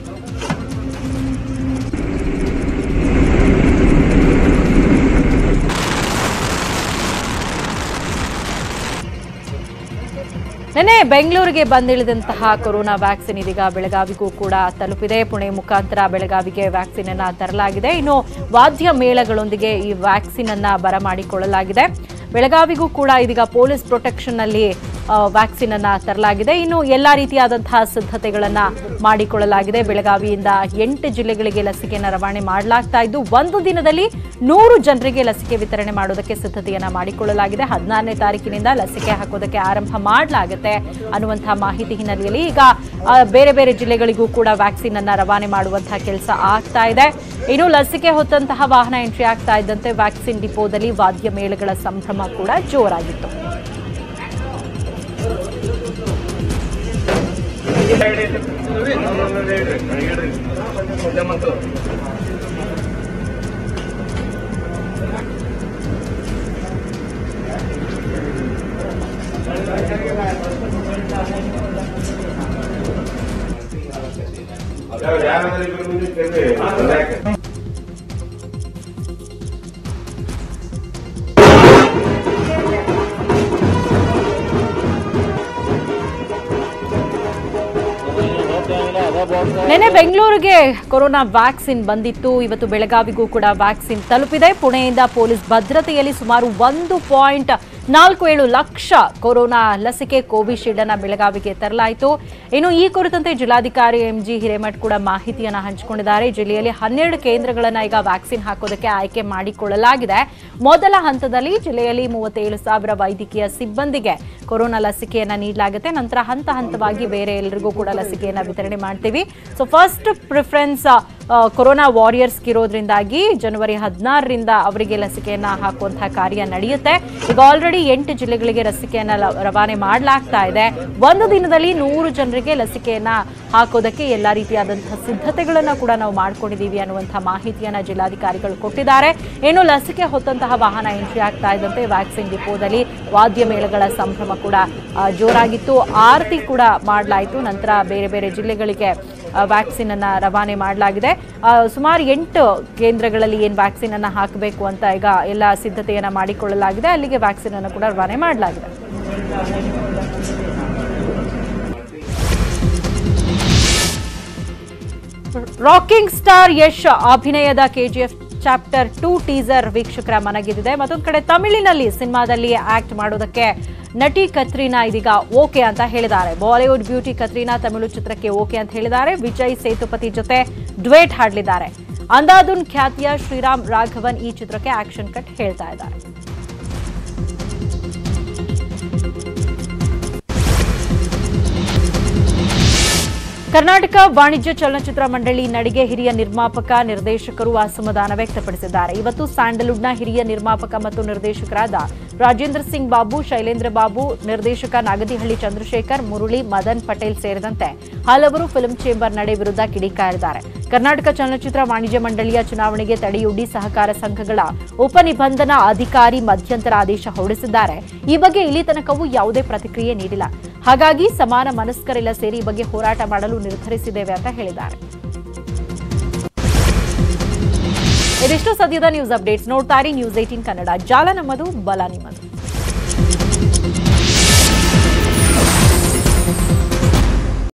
ನಿನ್ನೆ ಬೆಂಗಳೂರಿಗೆ ಬಂದಿಳಿದಂತಹ ಕೊರೋನಾ ವ್ಯಾಕ್ಸಿನ್ ಇದೀಗ ಬೆಳಗಾವಿಗೂ ಕೂಡ ತಲುಪಿದೆ. ಪುಣೆ ಮುಖಾಂತರ ಬೆಳಗಾವಿಗೆ ವ್ಯಾಕ್ಸಿನ್ ಅನ್ನ ತರಲಾಗಿದೆ. ಇನ್ನು ವಾದ್ಯ ಮೇಳಗಳೊಂದಿಗೆ ಈ ವ್ಯಾಕ್ಸಿನ್ ಅನ್ನ ಬರಮಾಡಿಕೊಳ್ಳಲಾಗಿದೆ. ಬೆಳಗಾವಿಗೂ ಕೂಡ ಇದೀಗ ಪೊಲೀಸ್ ಪ್ರೊಟೆಕ್ಷನ್ ನಲ್ಲಿ ವ್ಯಾಕ್ಸಿನ್ ಅನ್ನ ತರಲಾಗಿದೆ. ಇನ್ನು ಎಲ್ಲಾ ರೀತಿಯಾದಂತಹ ಸಿದ್ಧತೆಗಳನ್ನ ಮಾಡಿಕೊಳ್ಳಲಾಗಿದೆ. ಬೆಳಗಾವಿಯಿಂದ 8 ಜಿಲ್ಲೆಗಳಿಗೆ ಲಸಿಕೆಯನ್ನು ರವಾನೆ ಮಾಡಲಾಗ್ತಾ ಇದ್ದು, ಒಂದು ದಿನದಲ್ಲಿ 100 ಜನರಿಗೆ ಲಸಿಕೆ ವಿತರಣೆ ಮಾಡೋದಕ್ಕೆ ಸಿದ್ಧತೆಯನ್ನ ಮಾಡಿಕೊಳ್ಳಲಾಗಿದೆ. 16ನೇ ತಾರೀಕಿನಿಂದ ಲಸಿಕೆ ಹಾಕೋದಕ್ಕೆ ಆರಂಭ ಮಾಡಲಾಗುತ್ತೆ ಅನ್ನುವಂತಹ ಮಾಹಿತಿ ಹಿನ್ನೆಲೆಯಲ್ಲಿ ಈಗ ಬೇರೆ ಬೇರೆ ಜಿಲ್ಲೆಗಳಿಗೂ ಕೂಡ ವ್ಯಾಕ್ಸಿನ್ ಅನ್ನ ರವಾನೆ ಮಾಡುವಂತಹ ಕೆಲಸ ಆಗ್ತಾ ಇದೆ. ಇನ್ನು ಲಸಿಕೆ ಹೊತ್ತಂತಹ ವಾಹನ ಎಂಟ್ರಿ ಆಗ್ತಾ ಇದ್ದಂತೆ ವ್ಯಾಕ್ಸಿನ್ ಡಿಪೋದಲ್ಲಿ ವಾದ್ಯ ಮೇಳಗಳ ಸಂಭ್ರಮ ಕೂಡ ಜೋರಾಗಿತ್ತು. ನಿನ್ನೆ ಬೆಂಗಳೂರಿಗೆ ಕೊರೋನಾ ವ್ಯಾಕ್ಸಿನ್ ಬಂದಿತ್ತು. ಇವತ್ತು ಬೆಳಗಾವಿಗೂ ಕೂಡ ವ್ಯಾಕ್ಸಿನ್ ತಲುಪಿದೆ. ಪುಣೆಯಿಂದ ಪೊಲೀಸ್ ಭದ್ರತೆಯಲ್ಲಿ ಸುಮಾರು 1.47 ಲಕ್ಷ ಕೊರೋನಾ ಲಸಿಕೆ ಕೋವಿಶೀಲ್ಡ್ ಅನ್ನ ಬೆಳಗಾವಿಗೆ ತರಲಾಯಿತು. ಇನ್ನು ಈ ಕುರಿತಂತೆ ಜಿಲ್ಲಾಧಿಕಾರಿ ಎಂಜಿ ಹಿರೇಮಠ್ ಕೂಡ ಮಾಹಿತಿಯನ್ನು ಹಂಚಿಕೊಂಡಿದ್ದಾರೆ. ಜಿಲ್ಲೆಯಲ್ಲಿ 12 ಕೇಂದ್ರಗಳನ್ನು ಈಗ ವ್ಯಾಕ್ಸಿನ್ ಹಾಕೋದಕ್ಕೆ ಆಯ್ಕೆ ಮಾಡಿಕೊಳ್ಳಲಾಗಿದೆ. ಮೊದಲ ಹಂತದಲ್ಲಿ ಜಿಲ್ಲೆಯಲ್ಲಿ 37,000 ವೈದ್ಯಕೀಯ ಸಿಬ್ಬಂದಿಗೆ ಕೊರೋನಾ ಲಸಿಕೆಯನ್ನ ನೀಡಲಾಗುತ್ತೆ. ನಂತರ ಹಂತ ಹಂತವಾಗಿ ಬೇರೆ ಎಲ್ಲರಿಗೂ ಕೂಡ ಲಸಿಕೆಯನ್ನ ವಿತರಣೆ ಮಾಡ್ತೀವಿ. So first preference corona warriors ಇರೋದ್ರಿಂದಾಗಿ ಜನವರಿ 16ರಿಂದ ಅವರಿಗೆ ಲಸಿಕೆಯನ್ನ ಹಾಕುವಂತಹ ಕಾರ್ಯ ನಡೆಯುತ್ತೆ. ಈಗ ಆಲ್ರೆಡಿ 8 ಜಿಲ್ಲೆಗಳಿಗೆ ಲಸಿಕೆಯನ್ನ ರವಾನೆ ಮಾಡಲಾಗ್ತಾ ಇದೆ. ಒಂದು ದಿನದಲ್ಲಿ 100 ಜನರಿಗೆ ಲಸಿಕೆಯನ್ನ ಹಾಕೋದಕ್ಕೆ ಎಲ್ಲಾ ರೀತಿಯಾದಂತಹ ಸಿದ್ಧತೆಗಳನ್ನ ಕೂಡ ನಾವು ಮಾಡ್ಕೊಂಡಿದ್ದೀವಿ ಅನ್ನುವಂತಹ ಮಾಹಿತಿಯನ್ನ ಜಿಲ್ಲಾಧಿಕಾರಿಗಳು ಕೊಟ್ಟಿದ್ದಾರೆ. ಏನು ಲಸಿಕೆ ಹೊತ್ತಂತಹ ವಾಹನ ಎಂಟ್ರಿ ಆಗ್ತಾ ಇದ್ದಂತೆ ವ್ಯಾಕ್ಸಿನ್ ಡಿಪೋದಲ್ಲಿ ವಾದ್ಯ ಮೇಳಗಳ ಸಂಭ್ರಮ ಕೂಡ ಜೋರಾಗಿತ್ತು. ಆರತಿ ಕೂಡ ಮಾಡಲಾಯಿತು. ನಂತರ ಬೇರೆ ಬೇರೆ ಜಿಲ್ಲೆಗಳಿಗೆ ವ್ಯಾಕ್ಸಿನ್ ಅನ್ನ ರವಾನೆ ಮಾಡಲಾಗಿದೆ. ಸುಮಾರು 8 ಕೇಂದ್ರಗಳಲ್ಲಿ ಏನು ವ್ಯಾಕ್ಸಿನ್ ಅನ್ನ ಹಾಕಬೇಕು ಅಂತ ಈಗ ಎಲ್ಲ ಸಿದ್ಧತೆಯನ್ನ ಮಾಡಿಕೊಳ್ಳಲಾಗಿದೆ. ಅಲ್ಲಿಗೆ ವ್ಯಾಕ್ಸಿನ್ ಅನ್ನು ಕೂಡ ರವಾನೆ ಮಾಡಲಾಗಿದೆ. ರಾಕಿಂಗ್ ಸ್ಟಾರ್ ಯಶ್ ಅಭಿನಯದ ಕೆಜಿಎಫ್ ಚಾಪ್ಟರ್ 2 ಟೀಸರ್ ವೀಕ್ಷಕರ ಮನಗೆದ್ದಿದೆ. ಮತ್ತೊಂದು ಕಡೆ ತಮಿಳಿನಲ್ಲಿ ಸಿನಿಮಾದಲ್ಲಿ ಆಕ್ಟ್ ಮಾಡೋದಕ್ಕೆ ನಟಿ ಕತ್ರೀನಾ ಇದೀಗ ಓಕೆ ಅಂತ ಹೇಳಿದ್ದಾರೆ. ಬಾಲಿವುಡ್ ಬ್ಯೂಟಿ ಕತ್ರೀನಾ ತಮಿಳು ಚಿತ್ರಕ್ಕೆ ಓಕೆ ಅಂತ ಹೇಳಿದ್ದಾರೆ. ವಿಜಯ್ ಸೇತುಪತಿ ಜೊತೆ ಡ್ವೇಟ್ ಹಾಡಲಿದ್ದಾರೆ. ಅಂಧಾಧುನ್ ಖ್ಯಾತಿಯ ಶ್ರೀರಾಮ್ ರಾಘವನ್ ಈ ಚಿತ್ರಕ್ಕೆ ಆಕ್ಷನ್ ಕಟ್ ಹೇಳ್ತಾ ಇದ್ದಾರೆ. ಕರ್ನಾಟಕ ವಾಣಿಜ್ಯ ಚಲನಚಿತ್ರ ಮಂಡಳಿ ನಡೆಗೆ ಹಿರಿಯ ನಿರ್ಮಾಪಕ ನಿರ್ದೇಶಕರು ಅಸಮಾಧಾನ ವ್ಯಕ್ತಪಡಿಸಿದ್ದಾರೆ. ಇವತ್ತು ಸ್ಯಾಂಡಲ್ವುಡ್ನ ಹಿರಿಯ ನಿರ್ಮಾಪಕ ಮತ್ತು ನಿರ್ದೇಶಕರಾದ ರಾಜೇಂದ್ರ ಸಿಂಗ್ ಬಾಬು, ಶೈಲೇಂದ್ರ ಬಾಬು, ನಿರ್ದೇಶಕ ನಾಗದಿಹಳ್ಳಿ ಚಂದ್ರಶೇಖರ್, ಮುರಳಿ, ಮದನ್ ಪಟೇಲ್ ಸೇರಿದಂತೆ ಹಲವರು ಫಿಲ್ಮ್ ಚೇಂಬರ್ ನಡೆ ವಿರುದ್ಧ ಕಿಡಿಕಾರಿದ್ದಾರೆ. ಕರ್ನಾಟಕ ಚಲನಚಿತ್ರ ವಾಣಿಜ್ಯ ಮಂಡಳಿಯ ಚುನಾವಣೆಗೆ ತಡೆಯೊಡ್ಡಿ ಸಹಕಾರ ಸಂಘಗಳ ಉಪನಿಬಂಧನಾ ಅಧಿಕಾರಿ ಮಧ್ಯಂತರ ಆದೇಶ ಹೊರಡಿಸಿದ್ದಾರೆ. ಈ ಬಗ್ಗೆ ಇಲ್ಲಿ ತನಕವೂ ಯಾವುದೇ ಪ್ರತಿಕ್ರಿಯೆ ನೀಡಿಲ್ಲ. ಹಾಗಾಗಿ ಸಮಾನ ಮನಸ್ಕರೆಲ್ಲ ಸೇರಿ ಈ ಬಗ್ಗೆ ಹೋರಾಟ ಮಾಡಲು ನಿರ್ಧರಿಸಿದ್ದೇವೆ ಅಂತ ಹೇಳಿದ್ದಾರೆ. ಇದಿಷ್ಟು ಸದ್ಯದ ನ್ಯೂಸ್ ಅಪ್ಡೇಟ್ಸ್. ನೋಡ್ತಾ ಇರಿ ನ್ಯೂಸ್ 18 ಕನ್ನಡ. ಜಾಲ ನಮ್ಮದು, ಬಲ ನಿಮ್ಮದು.